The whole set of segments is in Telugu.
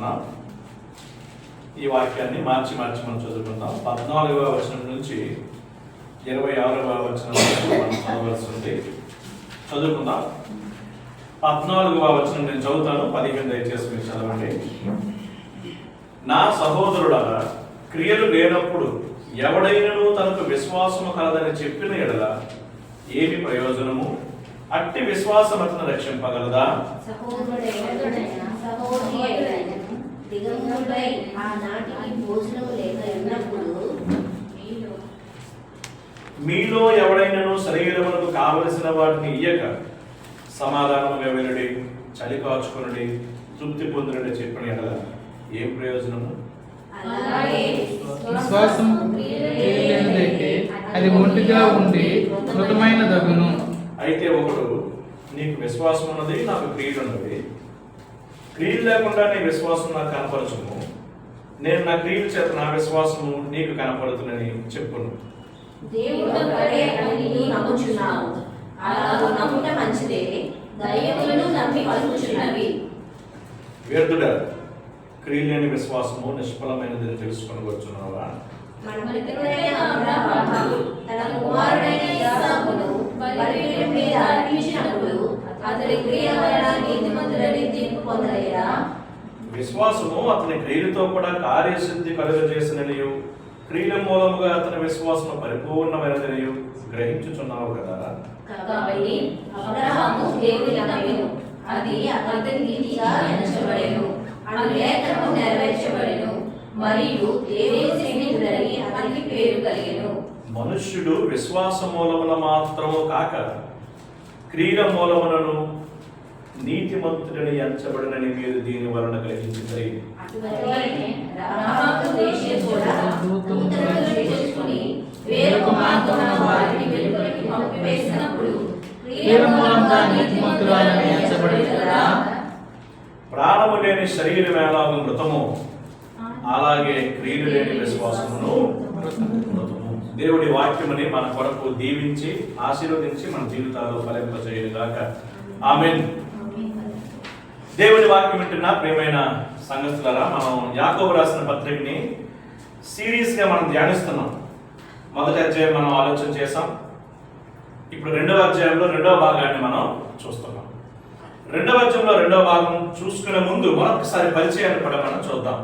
చదువుకుంటున్నాం. ఈ వాక్యాన్ని మార్చి మనం చదువుకుందాం. 14వ వచనం నుంచి 26వ వచనం వరకు మనం చదవవలసి ఉంది. చదువుకుందాం. 14వ వచనం నేను చదువుతాను, 15 దయచేసి మీరు చదవండి. నా సహోదరులారా, క్రియలు లేనప్పుడు ఎవడైనను తనకు విశ్వాసము కలదని చెప్పిన ఎడల ఏమి ప్రయోజనము? అట్టి విశ్వాసం అతను రక్షింపగలదా? మీలో ఎవడైనను శరీరమునకు కావలసిన వాటిని ఇయ్యక సమాధానముగా వెళ్ళడి, చలి కాచుకొనుడి, తృప్తి పొందుడి చెప్పిన ఎడల ఏం ప్రయోజనము? విశ్వాసం లేనిదైతే అది ఒంటిగా ఉండి మృతమైన దగును. అయితే ఒకడు, నీకు విశ్వాసం ఉన్నది, నాకు క్రియలు ఉన్నది, క్రియలు లేకుండా నీ విశ్వాసం నాకు కనపరచుము, నేను నా క్రియల చేత నా విశ్వాసము నీకు కనపడుతుందని చెప్పును. వ్యర్థుడా, క్రియలు లేని విశ్వాసము నిష్ఫలమైనదని తెలుసుకొని వచ్చున్నావా? విశ్వాసము అతని క్రియలతో కూడా కార్యసిద్ధి కలుగజేసిననియు క్రియల మూలముగా అతని విశ్వాసము పరిపూర్ణమైనదనియు గ్రహించుచున్నావు కదా. కాబట్టి అబ్రహాము దేవుని నమ్మెను, అది అతనికి నీతిగా ఎంచబడెను, అతని లేఖనము నెరవేర్చబడెను, మరియు దేవుని స్నేహితుడని అతనికి పేరు కలిగెను. మనుష్యుడు విశ్వాస మూలమున మాత్రము కాక క్రియల మూలములను నీతిమంతుడని ఎంచబడినని మీరు దీని వలన గ్రహించుతారు. ప్రాణము లేని శరీరం ఎలాగో మృతము, అలాగే క్రియలు లేని విశ్వాసమును మృతము. దేవుడి వాక్యముని మన కొరకు దీవించి ఆశీర్వదించి మన జీవితాల్లో ఫలింపజేయుగాక. ఆమేన్. దేవుడి వాక్యం వింటున్న ప్రియమైన సంగతులారా, మనం యాకోబు రాసిన పత్రికని సిరీస్గా మనం ధ్యానిస్తున్నాం. మొదటి అధ్యాయం మనం ఆలోచన చేసాం. ఇప్పుడు రెండవ అధ్యాయంలో రెండవ భాగాన్ని మనం చూస్తున్నాం. రెండవ అధ్యాయంలో రెండవ భాగం చూసుకునే ముందు మరొకసారి పరిచయాన్ని కూడా మనం చూద్దాం.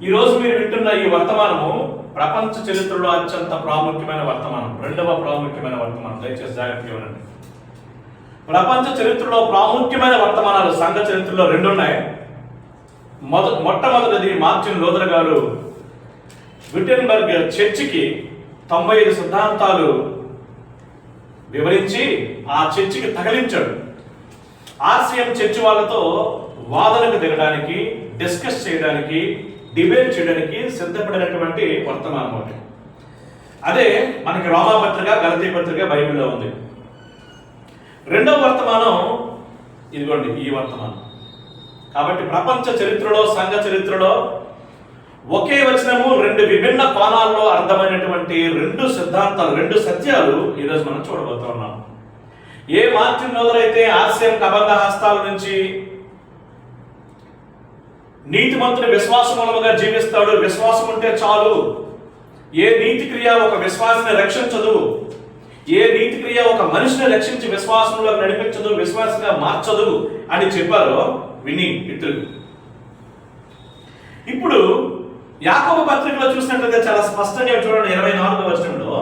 ఈరోజు మీరు వింటున్న ఈ వర్తమానము ప్రపంచ చరిత్రలో అత్యంత ప్రాముఖ్యమైన వర్తమానం, రెండవ ప్రాముఖ్యమైన వర్తమానం. దయచేసి జాగ్రత్తగా వినండి. ప్రపంచ చరిత్రలో ప్రాముఖ్యమైన వర్తమానాలు సంఘ చరిత్రలో రెండు ఉన్నాయి. మొట్టమొదటిది మార్టిన్ లూథర్ గారు విటెన్బర్గ్ చర్చికి 95 సిద్ధాంతాలు వివరించి ఆ చర్చికి తగిలించాడు. ఆర్సిఎం చర్చి వాళ్ళతో వాదనకు దిగడానికి, డిస్కస్ చేయడానికి, డిబేట్ చేయడానికి సిద్ధపడినటువంటి వర్తమానం ఒకటి. అదే మనకి రోమా పత్రిక, గలతీ పత్రిక బైబిల్లో ఉంది. రెండవ వర్తమానం ఇదిగోండి, ఈ వర్తమానం. కాబట్టి ప్రపంచ చరిత్రలో, సంఘ చరిత్రలో ఒకే వచనము రెండు విభిన్న కోణాల్లో అర్థమైనటువంటి రెండు సిద్ధాంతాలు, రెండు సత్యాలు ఈరోజు మనం చూడబోతూ ఉన్నాం. ఏ మార్టిన్ లూథర్ అయితే ఆర్సిఎం కబంధ హస్తాల నుంచి నీతిమంతుని విశ్వాసమూలముగా జీవిస్తాడు, విశ్వాసం ఉంటే చాలు, ఏ నీతి క్రియ ఒక విశ్వాసాన్ని రక్షించదు, ఏ నీతి క్రియ ఒక మనిషిని రక్షించి విశ్వాసంలో నడిపించదు, విశ్వాసంగా మార్చదు అని చెప్పారో విని ఇతరులు. ఇప్పుడు యాకోబు పత్రికలో చూసినట్లయితే చాలా స్పష్టంగా చూడండి, 24వ వచనంలో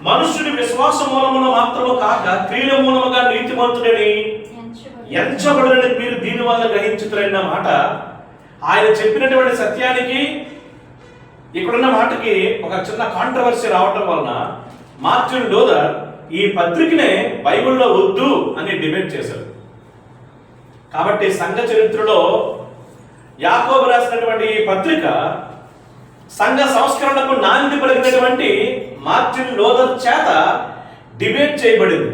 మనుష్యుడి విశ్వాస మూలమున మాత్రము కాక క్రియల మూలముగా నీతిమంతుడని ఎంచబడినని మీరు దీని వల్ల గ్రహించుతారన్న మాట, ఆయన చెప్పినటువంటి సత్యానికి ఇక్కడున్న మాటకి ఒక చిన్న కాంట్రవర్సీ రావటం వలన మార్టిన్ లూథర్ ఈ పత్రికనే బైబిల్లో వద్దు అని డిబేట్ చేశారు. కాబట్టి సంఘ చరిత్రలో యాకోబు రాసినటువంటి ఈ పత్రిక సంఘ సంస్కరణకు నాంది పలికినటువంటి మార్టిన్ లూథర్ చేత డిబేట్ చేయబడింది.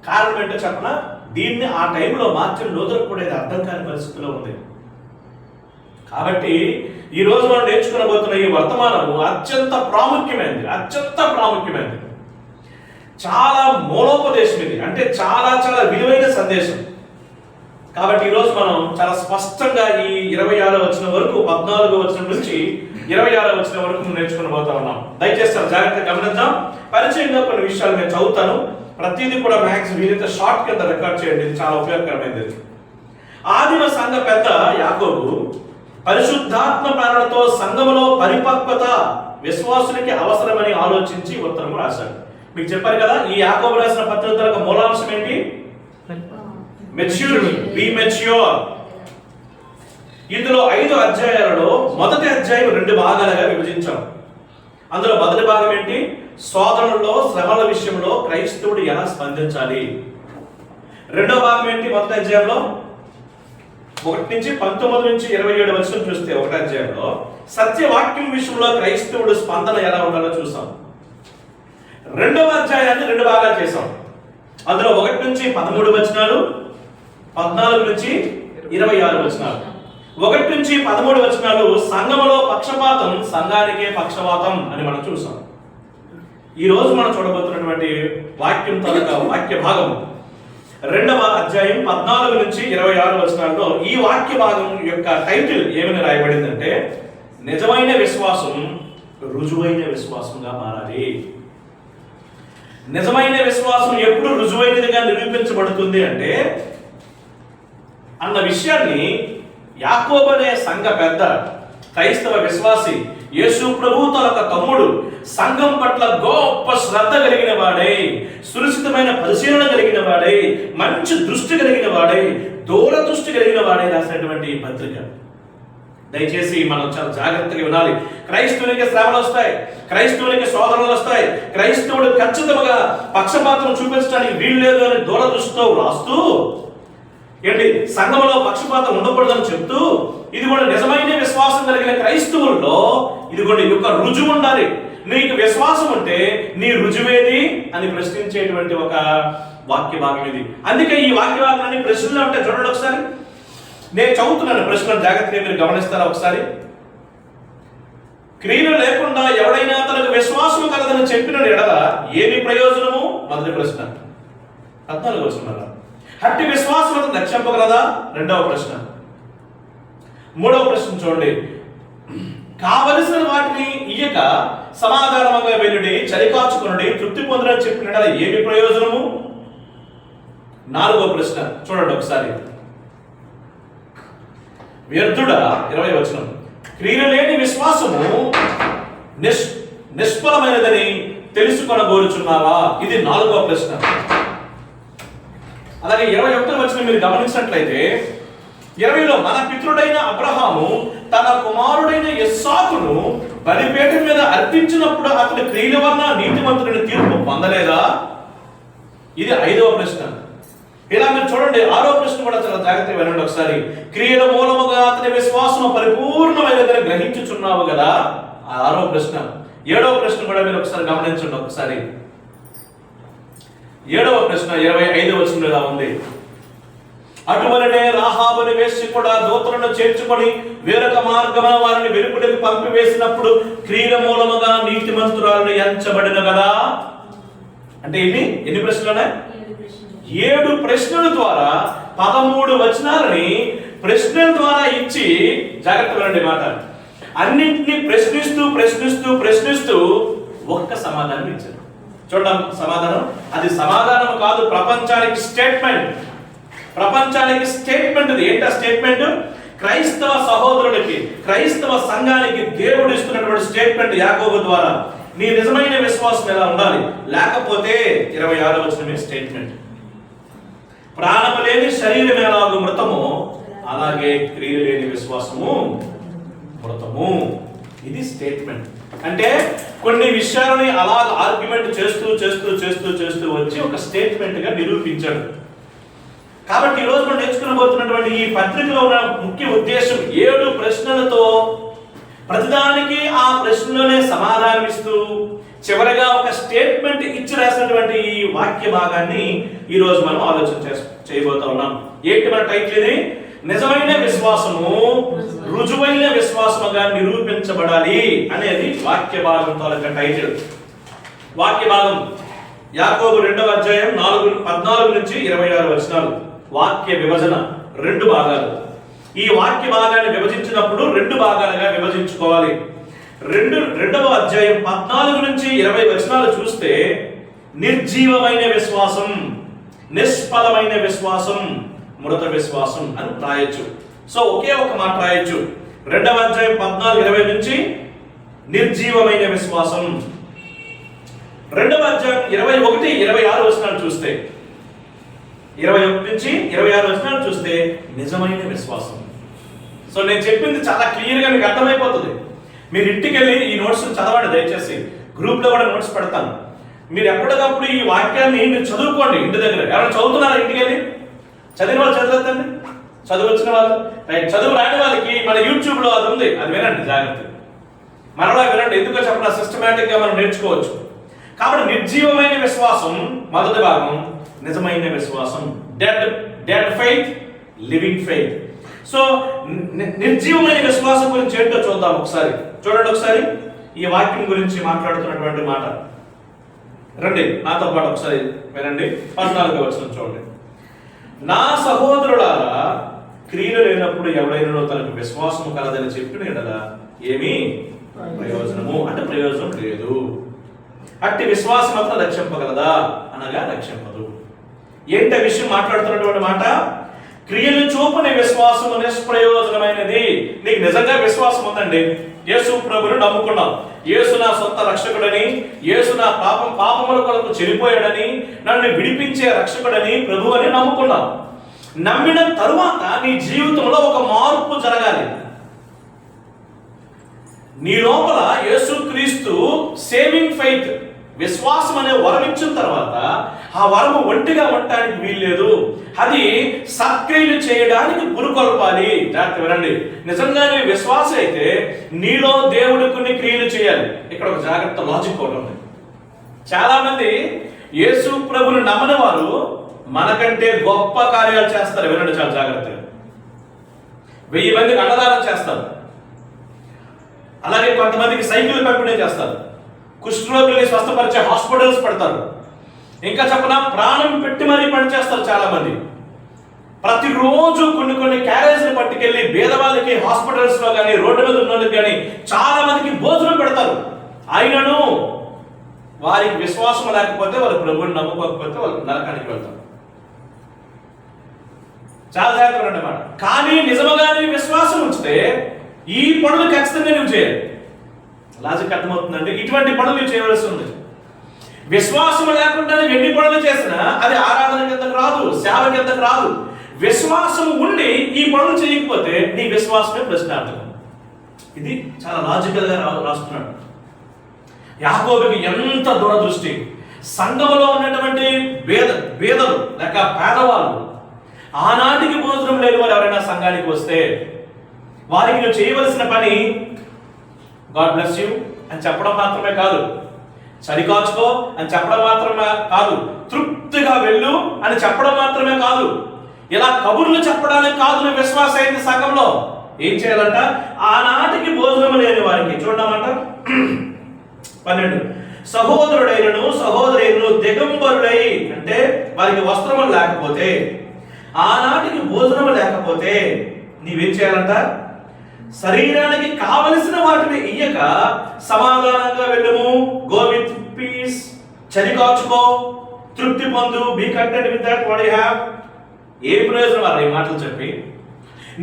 కారణం ఏంటో చెప్పనా? దీన్ని ఆ టైంలో మార్టిన్ లూథర్ కూడా ఇది అర్థం కాని పరిస్థితిలో ఉంది. కాబట్టి ఈ రోజు మనం నేర్చుకోబోతున్న ఈ వర్తమానము అత్యంత ప్రాముఖ్యమైనది, చాలా మూలోపదేశం ఇది. అంటే చాలా చాలా విలువైన సందేశం. కాబట్టి ఈరోజు మనం చాలా స్పష్టంగా ఈ 26వ వచనం వరకు 14వ వచనం నుంచి 26వ వచనం వరకు నేర్చుకుని పోతా ఉన్నాం. దయచేసి జాగ్రత్తగా గమనిద్దాం. పరిచయంగా కొన్ని విషయాలు నేను చదువుతాను. ప్రతిదీ కూడా మ్యాక్స్ వీలైతే షార్ట్ కింద రికార్డ్ చేయండి, ఇది చాలా ఉపయోగకరమైనది. ఆదిమ సంఘ పెద్ద యాకోబు పరిశుద్ధాత్మ ప్రేరణతో సంఘములో పరిపక్వత విశ్వాసునికి అవసరమని ఆలోచించి ఉత్తరం రాశాడు. మీకు చెప్పారు కదా, ఈ యాకోబు రాసిన పత్రిక యొక్క మూలాంశం ఏంటి? Maturity, be mature. ఇందులో 5 అధ్యాయాలలో మొదటి అధ్యాయం 2 భాగాలుగా విభజించాం. అందులో మొదటి భాగం ఏంటి? శోధనలో, శ్రమల విషయంలో క్రైస్తవుడు ఎలా స్పందించాలి. రెండో భాగం ఏంటి? మొదటి అధ్యాయంలో 1 నుంచి 19 నుంచి 27 వచనం చూస్తే ఒకటి అధ్యాయంలో సత్యవాక్యం విషయంలో క్రైస్తవుడు స్పందన ఎలా ఉండాలో చూసాం. రెండవ అధ్యాయాన్ని 2 భాగాలు చేసాం. అందులో 1 నుంచి 13 వచనాలు, 14 నుంచి 26 వచనాలు. 1 నుంచి 13 వచనాలు సంఘములో పక్షపాతం, సంఘానికే పక్షపాతం అని మనం చూసాం. ఈ రోజు మనం చూడబోతున్నటువంటి వాక్యం తాలూకా వాక్య భాగం 2వ అధ్యాయం 14 నుంచి 26 వచనాల్లో ఈ వాక్య భాగం యొక్క టైటిల్ ఏమని రాయబడిందంటే, నిజమైన విశ్వాసం రుజువైన విశ్వాసంగా మారాలి. నిజమైన విశ్వాసం ఎప్పుడు రుజువైనదిగా నిరూపించబడుతుంది అంటే అన్న విషయాన్ని యాకోబు అనే సంఘ పెద్ద క్రైస్తవ విశ్వాసి, యేసు ప్రభు తనొక తమ్ముడు, సంఘం పట్ల గొప్ప శ్రద్ధ కలిగిన వాడై, సురక్షితమైన పరిశీలన కలిగిన వాడై, మంచి దృష్టి కలిగిన వాడై, దూరదృష్టి కలిగిన వాడై రాసినటువంటి పత్రిక. దయచేసి మనం చాలా జాగ్రత్తగా వినాలి. క్రైస్తవునికి శ్రమలు వస్తాయి, క్రైస్తవునికి శోధనలు వస్తాయి. క్రైస్తవుడు ఖచ్చితంగా పక్షపాతం చూపించడానికి వీలు లేదు అని దూరదృష్టితో రాస్తూ ఏంటి సంఘంలో పక్షపాతం ఉండకూడదని చెప్తూ, ఇది కూడా నిజమైన విశ్వాసం కలిగిన క్రైస్తవుల్లో ఇది కూడా యొక్క రుజువు ఉండాలి. నీకు విశ్వాసం ఉంటే నీ రుజువేది అని ప్రశ్నించేటువంటి ఒక వాక్య భాగం ఇది. అందుకే ఈ వాక్య భాగాన్ని ప్రశ్నలు అంటే చూడండి ఒకసారి. నేను చదువుతున్నాను ప్రశ్నలు, జాగ్రత్తగా మీరు గమనిస్తారా ఒకసారి. క్రియలు లేకుండా ఎవడైనా తనకు విశ్వాసం కలదని చెప్పిన ఎడల ఏమి ప్రయోజనము? మొదటి ప్రశ్న. 14వ వచనం. అట్టి విశ్వాసం రక్షింపగలదా? రెండవ ప్రశ్న. మూడవ ప్రశ్న చూడండి. కావలసిన వాటిని ఇయ్యక సమాధానంగా వెళ్ళుడి, చలికాచుకునుడి, తృప్తి పొందడని చెప్పిన ఏమి ప్రయోజనము? 4వ ప్రశ్న చూడండి ఒకసారి. వ్యర్థుడా 20వ వచనం. క్రియలు లేని విశ్వాసము నిష్ఫలమైనదని తెలుసుకొనగోరుచున్నావా? ఇది 4వ ప్రశ్న. అలాగే 21వ వచనం మీరు గమనించినట్లయితే 20లో మన పితరుడైన అబ్రహాము తన కుమారుడైన ఇస్సాకును బలిపీఠం మీద అర్పించినప్పుడు అతని క్రియల వలన నీతిమంతుడిని తీర్పు పొందలేదా? ఇది 5వ ప్రశ్న. ఇలా మీరు చూడండి 6వ ప్రశ్న కూడా చాలా జాగ్రత్తగా వినండి ఒకసారి. క్రియల మూలముగా అతని విశ్వాసం పరిపూర్ణమైనదని గ్రహించుచున్నావు కదా? 6వ ప్రశ్న. 7వ ప్రశ్న కూడా మీరు ఒకసారి గమనించండి ఒకసారి. 7వ ప్రశ్న 25వ వచనంలో ఇలా ఉంది. అటువలనే రాహాబుని వేసి కూడా దూతలను చేర్చుకొని వేరొక మార్గమున వారిని వెలుపటికి పంపివేసినప్పుడు క్రియల మూలముగా నీతిమంతురాలను ఎంచబడిన కదా? అంటే ఎన్ని ప్రశ్నలు? 7 ప్రశ్నల ద్వారా 13 వచనాలని ప్రశ్నల ద్వారా ఇచ్చి, జాగ్రత్తగా వినండి మాట, అన్నింటినీ ప్రశ్నిస్తూ ప్రశ్నిస్తూ ప్రశ్నిస్తూ ఒక్క సమాధానం ఇచ్చారు. చూడండి సమాధానం. అది సమాధానం కాదు, ప్రపంచానికి స్టేట్మెంట్. ప్రపంచానికి స్టేట్మెంట్. ఏంటా స్టేట్మెంట్? క్రైస్తవ సహోదరులకి, క్రైస్తవ సంఘానికి దేవుడు ఇస్తున్నటువంటి స్టేట్మెంట్ యాకోబు ద్వారా. నీ నిజమైన విశ్వాసం ఎలా ఉండాలి? లేకపోతే 26వ వచనమే స్టేట్మెంట్. ప్రాణము లేని శరీరం ఎలాగో మృతము, అలాగే క్రియలు లేని విశ్వాసము మృతము. ఇది స్టేట్మెంట్. అంటే కొన్ని విషయాలని అలా ఆర్గ్యుమెంట్ చేస్తూ చేస్తూ చేస్తూ చేస్తూ వచ్చి ఒక స్టేట్మెంట్ గా నిరూపించాడు. కాబట్టి ఈరోజు మనం నేర్చుకునబోతున్నటువంటి ఈ పత్రికలో ఉన్న ముఖ్య ఉద్దేశం 7 ప్రశ్నలతో ప్రతిదానికి ఆ ప్రశ్నలోనే సమాధానం ఇస్తూ చివరగా ఒక స్టేట్మెంట్ ఇచ్చి రాసినటువంటి ఈ వాక్య భాగాన్ని ఈ రోజు మనం ఆలోచన చేయబోతా ఉన్నాం. ఏంటి మన టైటిల్? ఇది నిజమైన విశ్వాసము రుజువైన విశ్వాసముగా నిరూపించబడాలి అనేది వాక్య భాగం తాలూకా టైటిల్. వాక్య భాగం యాకోబు 2వ అధ్యాయం 14 నుంచి 26 వచనాలు. వాక్య విభజన రెండు భాగాలు. ఈ వాక్య భాగాన్ని విభజించినప్పుడు రెండు భాగాలుగా విభజించుకోవాలి. రెండవ అధ్యాయం 14 నుంచి 20 వచనాలు చూస్తే నిర్జీవమైన విశ్వాసం, నిష్ఫలమైన విశ్వాసం, మృత విశ్వాసం అని రాయొచ్చు. సో ఒకే ఒక మాట రాయొచ్చు. 2వ అధ్యాయం 14-20 నుంచి నిర్జీవమైన విశ్వాసం. 2వ అధ్యాయం 21-26 వచనాలు చూస్తే 21 నుంచి 26 వచనాలు చూస్తే నిజమైన విశ్వాసం. సో నేను చెప్పింది చాలా క్లియర్గా మీకు అర్థమైపోతుంది. మీరు ఇంటికి వెళ్ళి ఈ నోట్స్ చదవండి దయచేసి. గ్రూప్లో కూడా నోట్స్ పెడతాను. మీరు ఎప్పటికప్పుడు ఈ వాక్యాన్ని మీరు చదువుకోండి ఇంటి దగ్గర. ఎవరైనా చదువుతున్నారా ఇంటికి వెళ్ళి? చదివిన వాళ్ళు చదవద్దండి, చదువు వచ్చిన వాళ్ళు రైట్. చదువు రాని వాళ్ళకి మన యూట్యూబ్లో అది ఉంది, అది వినండి జాగ్రత్త. మరలా వినండి, ఎందుకో చెప్పిన సిస్టమేటిక్గా మనం నేర్చుకోవచ్చు. కాబట్టి నిర్జీవమైన విశ్వాసం మొదటి భాగం, నిజమైన విశ్వాసం, dead faith, living faith. So నిర్జీవమైన విశ్వాసం గురించి ఏంటో చూద్దాం ఒకసారి. చూడండి ఒకసారి ఈ వాక్యం గురించి మాట్లాడుతున్నటువంటి మాట. రండి నాతో పాటు ఒకసారి వినండి. 14వ వచనం చూడండి. నా సహోదరులారా, క్రియలు లేనప్పుడు ఎవడైనా తనకు విశ్వాసము కలదని చెప్పిన ఎడల ఏమీ ప్రయోజనము, అంటే ప్రయోజనం లేదు. అట్టి విశ్వాసం మాత్రం రక్షింపగలదా అనగా రక్షింపదు. ఏంట విషయం మాట్లాడుతున్నటువంటి మాట? క్రియలు చూపని విశ్వాసము నిష్ప్రయోజనమైనది. నీకు నిజంగా విశ్వాసం ఉందండి, యేసు ప్రభువుని నమ్ముకున్నావు, యేసు నా సొంత రక్షకుడని, యేసు నా పాపముల కొరకు చనిపోయాడని, నన్ను విడిపించే రక్షకుడని, ప్రభు అని నమ్ముకున్నావు. నమ్మిన తరువాత నీ జీవితంలో ఒక మార్పు జరగాలి. నీ లోపల యేసుక్రీస్తు సేవింగ్ ఫెయిత్, విశ్వాసం అనే వరం ఇచ్చిన తర్వాత ఆ వరము ఒంటిగా ఉండటానికి వీల్లేదు. అది సత్క్రియలు చేయడానికి పురుకొల్పాలి. జాగ్రత్త వినండి. నిజంగానే విశ్వాసం అయితే నీలో దేవుడు కొన్ని క్రియలు చేయాలి. ఇక్కడ ఒక జాగ్రత్త లాజిక్ ఒకటి ఉంది. చాలా మంది యేసు ప్రభుని నమ్మని వారు మనకంటే గొప్ప కార్యాలు చేస్తారు. వినండి చాలా జాగ్రత్తగా. 1000 మందికి అన్నదానం చేస్తారు, అలాగే కొంతమందికి సైకిల్ పంపిణీ చేస్తారు, కుష్ఠరోగుల్ని స్వస్థపరిచే హాస్పిటల్స్ పెడతారు, ఇంకా చెప్పనా ప్రాణం పెట్టి మరీ పనిచేస్తారు. చాలా మంది ప్రతిరోజు కొన్ని క్యారేజీలు పట్టుకెళ్ళి పేదవాళ్ళకి హాస్పిటల్స్ లో కానీ రోడ్డు మీద ఉన్న వాళ్ళకి కానీ చాలా మందికి భోజనం పెడతారు. అయినను వారికి విశ్వాసం లేకపోతే, వాళ్ళు ప్రభువుని నమ్ముకోకపోతే వాళ్ళు నరకానికి వెళ్తారు. చాలా జాగ్రత్తగా అన్నమాట. కానీ నిజముగానే విశ్వాసం ఉంచితే ఈ పనులు ఖచ్చితంగా నువ్వు చేయాలి. లాజిక్ అర్థమవుతుందండి. ఇటువంటి పనులు నువ్వు చేయవలసి ఉంది. విశ్వాసం లేకుండా ఎన్ని పనులు చేసినా అది ఆరాధన కిందకు రాదు, సేవ కిందకు రాదు. విశ్వాసం ఉండి ఈ పనులు చేయకపోతే నీ విశ్వాసమే ప్రశ్నార్థకం. ఇది చాలా లాజికల్ గా రాస్తున్నాడు. యాకోబుకి ఎంత దూరదృష్టి. సంఘములో ఉన్నటువంటి పేదలు లేక పేదవాళ్ళు, ఆనాటికి భోజనం లేని వారు ఎవరైనా సంఘానికి వస్తే వారికి నువ్వు చేయవలసిన పని గాడ్ బ్లెస్ యూ అని చెప్పడం మాత్రమే కాదు, చలికాచుకో అని చెప్పడం మాత్రమే కాదు, తృప్తిగా వెళ్ళు అని చెప్పడం మాత్రమే కాదు, ఇలా కబుర్లు చెప్పడానికి కాదు. నువ్వు విశ్వాస అయింది సంఘంలో ఏం చేయాలంట? ఆనాటికి భోజనం లేని వారికి చూడమంట 12 సహోదరుడైనను సహోదరులను దిగంబరుడై, అంటే వారికి వస్త్రము లేకపోతే, ఆనాటికి భోజనం లేకపోతే నీవేం చేయాలంట? శరీరానికి కావలసిన వాటిని ఇయ్యక సమాధానంగా వెళ్ళము. గో విత్ పీస్, చలికాచుకో, తృప్తి పొందు, be content with that what you have. ఏ ప్రయోజనం వారు ఈ మాటలు చెప్పి?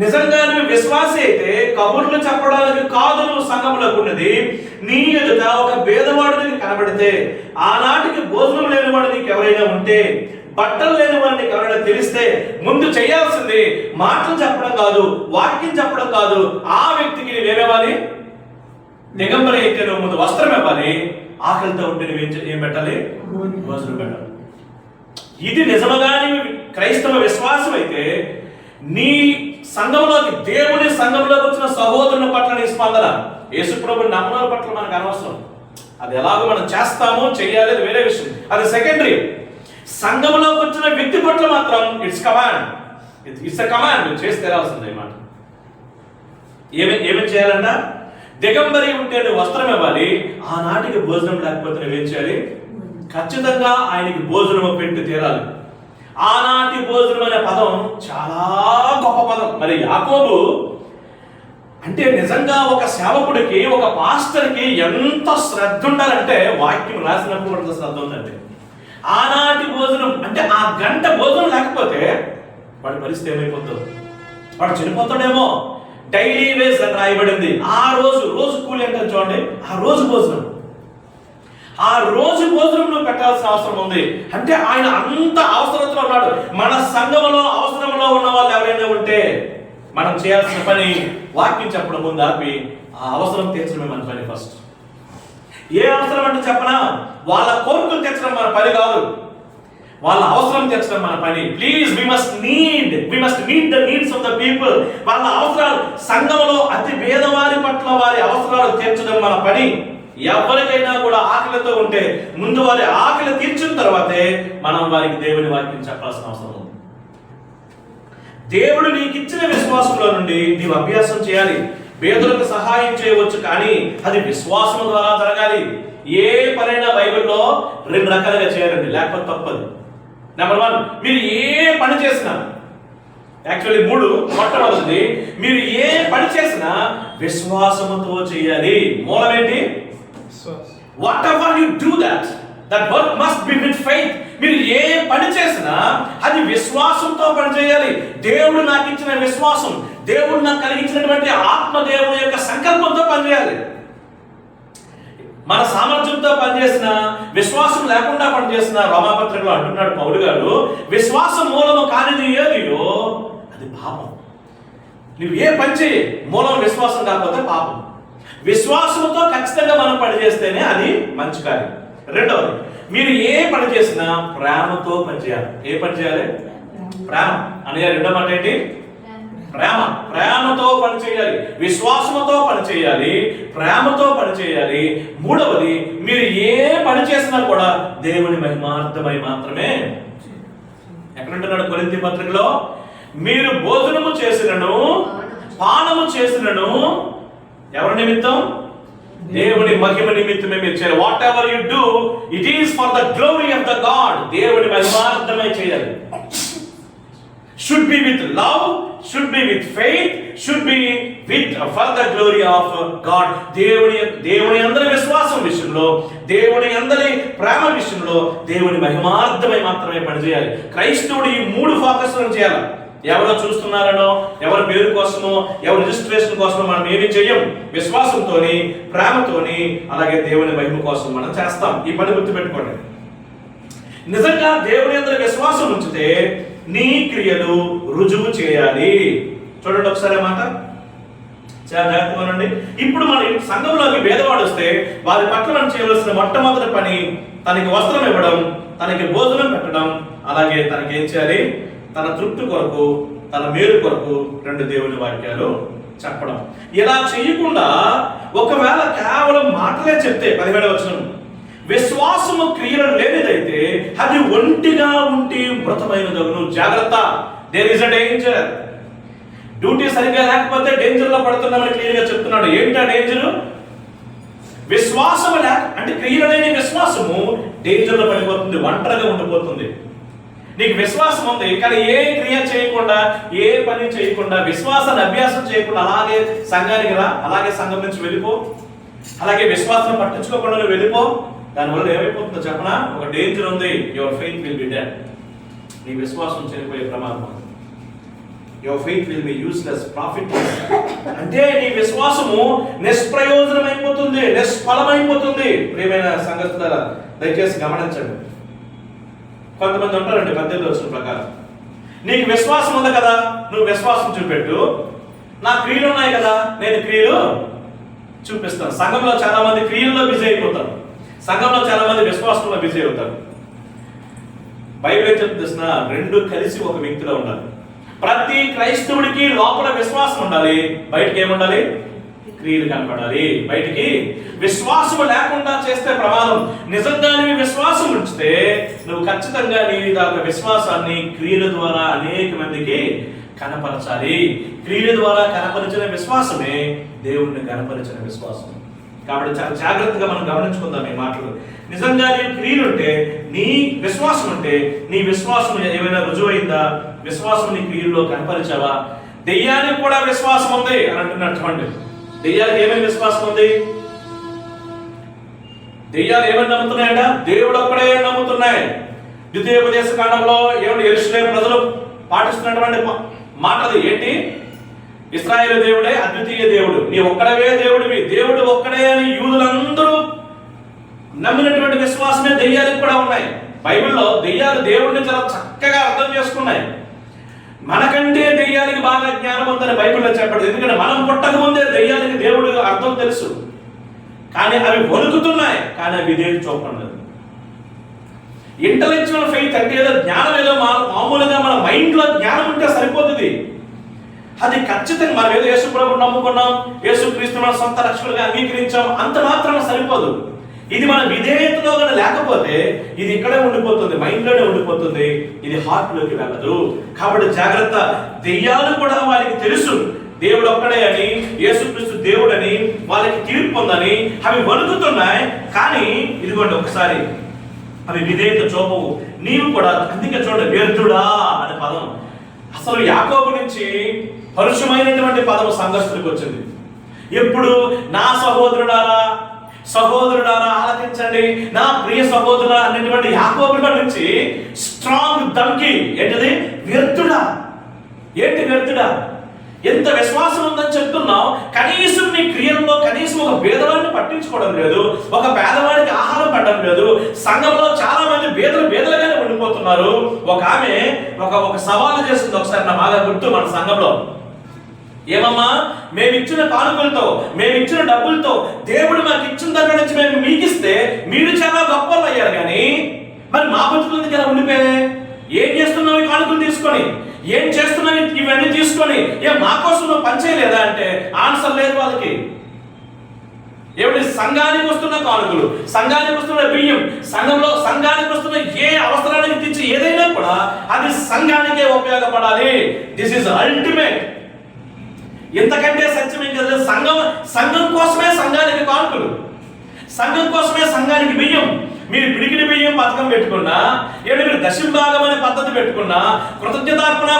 నిజంగా నువ్వు విశ్వాసి అయితే కబుర్లు చెప్పడానికి కాదు నువ్వు సంఘంలోకి ఉన్నది. నీ ఎదుట ఒక భేదవాడు నీకు కనబడితే, ఆనాటికి భోజనం లేనివాడు నీకు ఎవరైనా ఉంటే, బట్టలు లేని వాడు నీకు ఎవరైనా తెలిస్తే, ముందు చేయాల్సింది మాటలు చెప్పడం కాదు, వాక్యం చెప్పడం కాదు. ఆ వ్యక్తికి నువ్వేమివ్వాలి? దిగంబరి అయితే నువ్వు ముందు వస్త్రం ఇవ్వాలి, ఆకలితో ఉంటే నువ్వేం పెట్టాలి? భోజనం పెట్టాలి. ఇది నిజముగా క్రైస్తవ విశ్వాసం అయితే నీ సంఘంలోకి, దేవుని సంఘంలోకి వచ్చిన సహోదరుని పట్ల నీ స్పందన, యేసు ప్రభుని నమ్మడం పట్ల మనకు అనవసరం. అది ఎలాగో మనం చేస్తామో చెయ్యాలి, అది వేరే విషయం, అది సెకండరీ. సంఘంలోకి వచ్చిన వ్యక్తి పట్ల మాత్రం ఇట్స్ ఎ కమాండ్, నువ్వు చేసి తెరాల్సింది అన్నమాట. ఏమేం చేయాలంట? దిగంబరి ఉంటే నువ్వు వస్త్రం ఇవ్వాలి, ఆనాటికి భోజనం లేకపోతే నువ్వేం చేయాలి? ఖచ్చితంగా ఆయనకి భోజనం పెట్టి తీరాలి. ఆనాటి భోజనం అనే పదం చాలా గొప్ప పదం. మరి యాకోబు అంటే నిజంగా ఒక సేవకుడికి, ఒక పాస్టర్కి ఎంత శ్రద్ధ ఉండాలంటే, వాక్యం రాసినప్పుడు అంత శ్రద్ధ ఉందంటే, ఆనాటి భోజనం అంటే ఆ గంట భోజనం లేకపోతే వాడి పరిస్థితి ఏమైపోతుందో, వాడు చనిపోతాడేమో. డైలీ వేజ్ అని రాయబడింది. ఆ రోజు కూలి అంటే చూడండి, ఆ రోజు భోజనం నువ్వు పెట్టాల్సిన అవసరం ఉంది. అంటే ఆయన అంత అవసరతలో ఉన్నాడు. మన సంఘంలో అవసరంలో ఉన్న వాళ్ళు ఎవరైనా ఉంటే మనం చేయాల్సిన పని వాక్యం చెప్పడం ముందు ఆపి ఆ అవసరం తీర్చడమే మన పని. ఫస్ట్ ఏ అవసరం అంటే చెప్పనా, వాళ్ళ కోరికలు తీర్చడం మన పని కాదు, వాళ్ళ అవసరం తీర్చడం మన పని. Please we must meet the needs of the people. వాళ్ళ అవసరాలు, సంఘంలో అతి పేదవారి పట్ల వారి అవసరాలు తీర్చడం మన పని. ఎవరికైనా కూడా ఆకలితో ఉంటే ముందు వారి ఆకలి తీర్చిన తర్వాతే మనం వారికి దేవుని వాక్యం చెప్పాల్సిన అవసరం ఉంది. దేవుడు నీకు ఇచ్చిన విశ్వాసంలో నుండి నీవు అభ్యాసం చేయాలి. పేదలకు సహాయం చేయవచ్చు, కానీ అది విశ్వాసం ద్వారా జరగాలి. ఏ పనైనా బైబిల్లో 2 రకాలుగా చేయాలండి, లేకపోతే తప్పదు. నెంబర్ 1, మీరు ఏ పని చేసినా, యాక్చువల్లీ 3. మొట్టమొదటిది, మీరు ఏ పని చేసినా విశ్వాసముతో చేయాలి. మూలం ఏంటి? Whatever you do that work must be with faith. మీరు ఏ పని చేసినా అది విశ్వాసంతో పని చేయాలి. దేవుడు నాకు ఇచ్చిన విశ్వాసం, దేవుడు నాకు కలిగించినటువంటి ఆత్మ దేవుని యొక్క సంకల్పంతో పనిచేయాలి. మన సామర్థ్యంతో పనిచేసిన, విశ్వాసం లేకుండా పనిచేసిన, రోమాపత్రికలో అంటున్నాడు పౌలు గారు, విశ్వాసం మూలము కానిది ఏదియో అది పాపం. నువ్వు ఏ పని చేయి, మూలం విశ్వాసం కాకపోతే పాపం. విశ్వాసంతో ఖచ్చితంగా మనం పని చేస్తేనే అది మంచి కార్యం. రెండవది, మీరు ఏ పని చేసినా ప్రేమతో పని చేయాలి. ఏ పని చేయాలి? ప్రేమ అనే రెండో మాట ఏంటి? ప్రేమతో పని చేయాలి, విశ్వాసంతో పని చేయాలి, ప్రేమతో పని చేయాలి. మూడవది, మీరు ఏ పని చేసినా కూడా దేవుని మహిమార్థమై మాత్రమే. ఎక్కడుంటున్నాడు? కొరింథీ పత్రికలో, మీరు భోజనము చేసినను పానము చేసినను ఎవరి నిమిత్తం? దేవుని మహిమ నిమిత్తమే మీరు చేయాలి. What ever you do, it is for the glory of the God. దేవుని మహిమార్థమై చేయాలి. Should be with love, should be with faith, should be with for the glory of God. దేవుని అందరి విశ్వాసం విషయంలో, దేవుని అందరి ప్రేమ విషయంలో, దేవుని మహిమార్థమై మాత్రమే పనిచేయాలి. క్రైస్తవుడు ఈ 3 ఫోకస్లను చేయాలి. ఎవరో చూస్తున్నారనో, ఎవరి పేరు కోసమో, ఎవరి రిజిస్ట్రేషన్ కోసమో మనం ఏమి చేయం. విశ్వాసంతోని, ప్రేమతోని, అలాగే దేవుని మహిమ కోసం మనం చేస్తాం. ఈ పని గుర్తుపెట్టుకోండి. నిజంగా దేవుని అందరి విశ్వాసం ఉంచితే నీ క్రియలు రుజువు చేయాలి. చూడండి ఒకసారి మాట, చాలా జాగ్రత్తగా. ఇప్పుడు మన సంఘంలోకి పేదవాడు వస్తే వారి పట్ల మనం చేయవలసిన మొట్టమొదటి పని తనకి వస్త్రం ఇవ్వడం, తనకి భోజనం పెట్టడం, అలాగే తనకి ఏం చేయాలి? తన తృప్తి కొరకు, తన మేలు కొరకు 2 దేవుని వాక్యాలు చెప్పడం. ఇలా చేయకుండా ఒకవేళ కేవలం మాటలే చెప్తే, 17వ వచనం, విశ్వాసము క్రియలు లేనిదైతే అది ఒంటిగా ఉండి మృతమైనదగును. జాగ్రత్త, there is a danger. Duty సరిగ్గా లేకపోతే డేంజర్ లో పడుతున్నామని క్లియర్ గా చెప్తున్నాడు. ఏంటా డేంజర్? విశ్వాసము అంటే క్రియలు లేని విశ్వాసము డేంజర్ లో పడిపోతుంది, ఒంటరిగా ఉండిపోతుంది. నీకు విశ్వాసం ఉంది కానీ ఏ క్రియ చేయకుండా, ఏ పని చేయకుండా, విశ్వాసాన్ని అభ్యాసం చేయకుండా అలాగే సంఘానికి రా, అలాగే సంఘం నుంచి వెళ్ళిపో, అలాగే విశ్వాసం పట్టించుకోకుండా నువ్వు వెళ్ళిపో. దానివల్ల ఏమైపోతుందో చెప్పనా? ఒక డేంజర్ ఉంది. Your faith will be dead. నీ విశ్వాసం చనిపోయే ప్రమాదం. Your faith will be useless, profitless. అంటే నీ విశ్వాసము నిష్ప్రయోజనం అయిపోతుంది, నిష్ఫలమైపోతుంది. ప్రియమైన సంగతులారా, దయచేసి గమనించండి. కొంతమంది ఉంటారండి 18వ వచనం ప్రకారం, నీకు విశ్వాసం ఉంది కదా, నువ్వు విశ్వాసం చూపెట్టు, నా క్రియలు ఉన్నాయి కదా, నేను క్రియలు చూపిస్తాను. సంఘంలో చాలా మంది క్రియల్లో బిజీ అయిపోతారు, సంఘంలో చాలా మంది విశ్వాసంలో బిజీ అవుతారు. బైబిల్ ఏం చెప్తున్నా? 2 కలిసి ఒక వ్యక్తిలో ఉండాలి. ప్రతి క్రైస్తవుడికి లోపల విశ్వాసం ఉండాలి, బయటికి ఏముండాలి? క్రియలు కనపడాలి. బయటికి విశ్వాసం లేకుండా చేస్తే ప్రమాదం. నిజంగా నీ విశ్వాసం ఉంచితే నువ్వు ఖచ్చితంగా నీ విశ్వాసాన్ని క్రియల ద్వారా అనేక మందికి కనపరచాలి. క్రియల ద్వారా కనపరిచిన విశ్వాసమే దేవుణ్ణి కనపరిచిన విశ్వాసం. కాబట్టి చాలా జాగ్రత్తగా మనం గమనించుకుందాం ఈ మాటలు. నిజంగా నీ క్రియలు ఉంటే, నీ విశ్వాసం ఉంటే, నీ విశ్వాసం ఏమైనా రుజువైందా? విశ్వాసం నీ క్రియల్లో కనపరిచావా? దెయ్యానికి కూడా విశ్వాసం ఉంది అని అంటున్నాడు. చూడండి, దెయ్యానికి ఏమైనా విశ్వాసం ఉంది? దెయ్యాలు ఏమని నమ్ముతున్నాయంట? దేవుడు ఒక్కడే నమ్ముతున్నాయి. ద్వితీయోపదేశ కాండంలో ఏమిటి యెరూషలేము ప్రజలు పాటిస్తున్నటువంటి మాటది ఏంటి? ఇశ్రాయేలు దేవుడే అద్వితీయ దేవుడు, నీ ఒక్కడవే దేవుడివి, దేవుడు ఒక్కడే అని యూదులందరూ నమ్మినటువంటి విశ్వాసమే దెయ్యాలకు కూడా ఉన్నాయి. బైబిల్లో దెయ్యాలు దేవుడిని చాలా చక్కగా అర్థం చేసుకున్నాయి. మనకంటే దెయ్యానికి బాగా జ్ఞానం ఉందని బైబిల్లో చెప్పండి. ఎందుకంటే మనం పుట్టక ముందే దెయ్యానికి దేవుడు అర్థం తెలుసు. కానీ అవి వణుకుతున్నాయి, కానీ అవి దేవుడు చూపలేదు. ఇంటలెక్చువల్ ఫెయిత్ అంటే ఏదో జ్ఞానం, ఏదో మామూలుగా మన మైండ్లో జ్ఞానం ఉంటే సరిపోతుంది. అది ఖచ్చితంగా మనం ఏదో యేసు ప్రభువుని నమ్ముకున్నాం, యేసుక్రీస్తుని మన సొంత రక్షకుడిగా అంగీకరించాం, అంత మాత్రం సరిపోదు. ఇది మన విధేయతలో లేకపోతే ఇది ఇక్కడే ఉండిపోతుంది, మైండ్లోనే ఉండిపోతుంది, ఇది హార్ట్లోకి వెళ్ళదు. కాబట్టి జాగ్రత్త. దెయ్యాలు కూడా వాళ్ళకి తెలుసు దేవుడు ఒక్కడే అని, యేసుక్రీస్తు దేవుడని, వాళ్ళకి తీర్పు ఉందని. అవి వణుకుతున్నాయి, కానీ ఇదిగోండి ఒకసారి అవి విధేయత చూపవు. నీవు కూడా అందుకే చూడండి, వ్యర్థుడా అనే పదం అసలు యాకోబు నుంచి పరుషమైనటువంటి పదం సంఘస్థులకు వచ్చింది. ఎప్పుడు నా సహోదరుడారా, సహోదరుడారా ఆలకించండి, నా ప్రియ సహోదరుడా అనేటువంటి యాకోబుల నుంచి స్ట్రాంగ్ ధమ్కి ఏంటిది? వ్యర్థుడా. ఏంటి వ్యర్థుడా? ఎంత విశ్వాసం ఉందని చెప్తున్నావు, కనీసం నీ క్రియల్లో కనీసం ఒక పేదవాడిని పట్టించుకోవడం లేదు, ఒక పేదవాడికి ఆహారం పెట్టడం లేదు. సంఘంలో చాలా మంది బేదలుగానే ఉండిపోతున్నారు. ఒక ఆమె ఒక సవాలు చేస్తుంది ఒకసారి, నా బాగా గుర్తు, మన సంఘంలో. ఏమమ్మా, మేమిచ్చిన కానుకలతో, మేమిచ్చిన డబ్బులతో దేవుడు మాకు ఇచ్చిన దగ్గర నుంచి మేము మీకు ఇస్తే మీరు చాలా గొప్పలు అయ్యారు, కానీ మరి మా బతుకుల దగ్గర ఉండిపోయాయి. ఏం చేస్తున్నావు ఈ కానుకలు తీసుకొని? ఏం చేస్తున్నావు ఇవన్నీ తీసుకొని? మా కోసం నువ్వు పనిచేయలేదా అంటే ఆన్సర్ లేదు వాళ్ళకి. ఏమిటి? సంఘానికి వస్తున్న కానుకలు, సంఘానికి వస్తున్న బియ్యం, సంఘానికి వస్తున్న ఏ అవసరానికి తెచ్చి ఏదైనా కూడా అది సంఘానికే ఉపయోగపడాలి. This is ultimate. ఇంతకంటే సత్యం ఏం కదా? సంఘం కోసమే సంఘానికి కానుకలు, సంఘం కోసమే సంఘానికి బియ్యం. మీరు పిడికిడి బియ్యం పథకం పెట్టుకున్నా, మీరు దశంభాగం అనే పద్ధతి పెట్టుకున్నా, కృతజ్ఞతార్పణ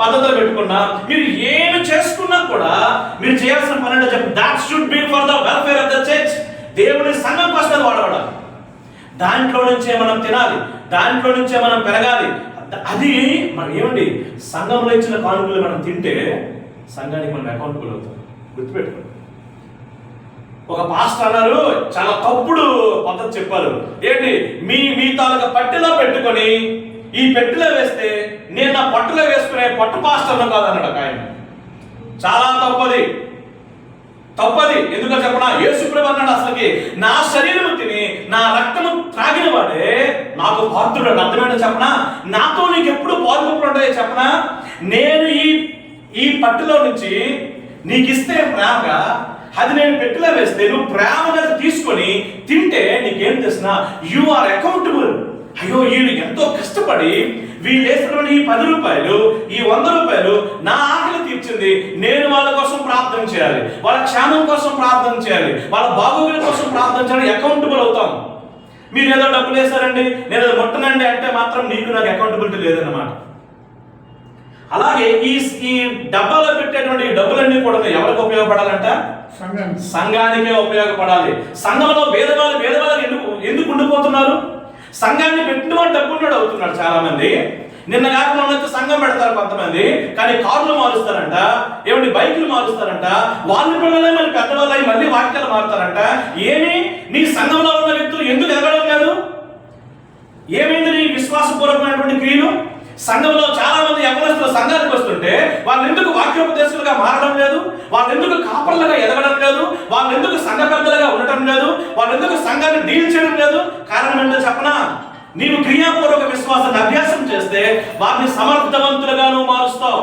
పద్ధతులు పెట్టుకున్నా, మీరు ఏమి చేసుకున్నా కూడా మీరు చేయాల్సిన పని అంటే చెప్పి that should be for the welfare of the church. దేవుని సంఘం కోసమే వాడబడాలి. దాంట్లో నుంచే మనం తినాలి, దాంట్లో నుంచే మనం పెరగాలి. అది మనం ఏమండి, సంఘంలో ఇచ్చిన కానుకలు మనం తింటే సంఘానికి మనం అకౌంటబుల్ అవుతాం. గుర్తుపెట్టుకోండి. ఒక పాస్టర్ అన్నారు, చాలా తప్పుడు పద్ధతి చెప్పారు. ఏంటి? మీ తాలూకా పట్టెలో పెట్టుకొని ఈ పెట్టెలో వేస్తే నేను నా పట్టులో వేసుకునే పట్టు పాస్టర్ను కాదన్నాడు ఒక ఆయన. చాలా తప్పది. ఎందుకో చెప్పనా? యేసుప్రభు అన్నాడు, అసలుకి నా శరీరము తిని నా రక్తము త్రాగిన వాడే నాకు పాత్రుడు. అర్థమైనా చెప్పనా? నాతో నీకు ఎప్పుడు పాల్గొప్పుడు ఉంటాయో చెప్పనా? నేను ఈ పట్టులో నుంచి నీకు ఇస్తే ప్రేమగా, అది నేను పెట్టెలో వేస్తే నువ్వు ప్రేమగా తీసుకొని తింటే నీకేం తెలిసిన? You are accountable. అయ్యో, వీళ్ళు ఎంతో కష్టపడి వీళ్ళు వేసినటువంటి ఈ 10 రూపాయలు, ఈ 100 రూపాయలు నా ఆకలి తీర్చింది. నేను వాళ్ళ కోసం ప్రార్థన చేయాలి, వాళ్ళ క్షేమం కోసం ప్రార్థన చేయాలి, వాళ్ళ బాగోగుల కోసం ప్రార్థన చేయాలి. అకౌంటబుల్ అవుతాం. మీరు ఏదో డబ్బులు వేశారండి, నేను ఏదో ముట్టనండి అంటే మాత్రం నీకు నాకు అకౌంటబిలిటీ లేదన్నమాట. అలాగే ఈ డబ్బాలో పెట్టేటువంటి డబ్బులన్నీ కూడా ఎవరికి ఉపయోగపడాలంట? సంఘానికే ఉపయోగపడాలి. సంఘంలో భేదవాళ్ళు ఎందుకు ఉండిపోతున్నారు? సంఘాన్ని పెట్టిన వాడు డబ్బున్నాడు అవుతున్నాడు చాలా మంది. నిన్న కాకుండా సంఘం పెడతారు కొంతమంది, కానీ కార్లు మారుస్తారంట, బైకులు మారుస్తారంట, వాళ్ళ పిల్లలే మళ్ళీ పెద్దవాళ్ళు మళ్ళీ వాక్యాలు మారుతారంట. ఏమి నీ సంఘంలో ఉన్న వ్యక్తులు ఎందుకు ఎదగడం లేదు? ఏమైంది నీ విశ్వాసపూర్వకమైనటువంటి క్రియలు? సంఘంలో చాలా మంది యవనస్తులు సంఘానికి వస్తుంటే వాళ్ళు ఎందుకు వాక్యోపదేశకులుగా మారడం లేదు? వాళ్ళు ఎందుకు కాపర్లుగా ఎదగడం లేదు? వాళ్ళు ఎందుకు సంఘ పెద్దలుగా ఉండటం లేదు? వాళ్ళు ఎందుకు సంఘాన్ని డీల్ చేయడం లేదు? కారణం ఏంటో చెప్పనా? నీవు క్రియాపూర్వక విశ్వాసాన్ని అభ్యాసం చేస్తే వారిని సమర్థవంతులుగా నువ్వు మారుస్తావు.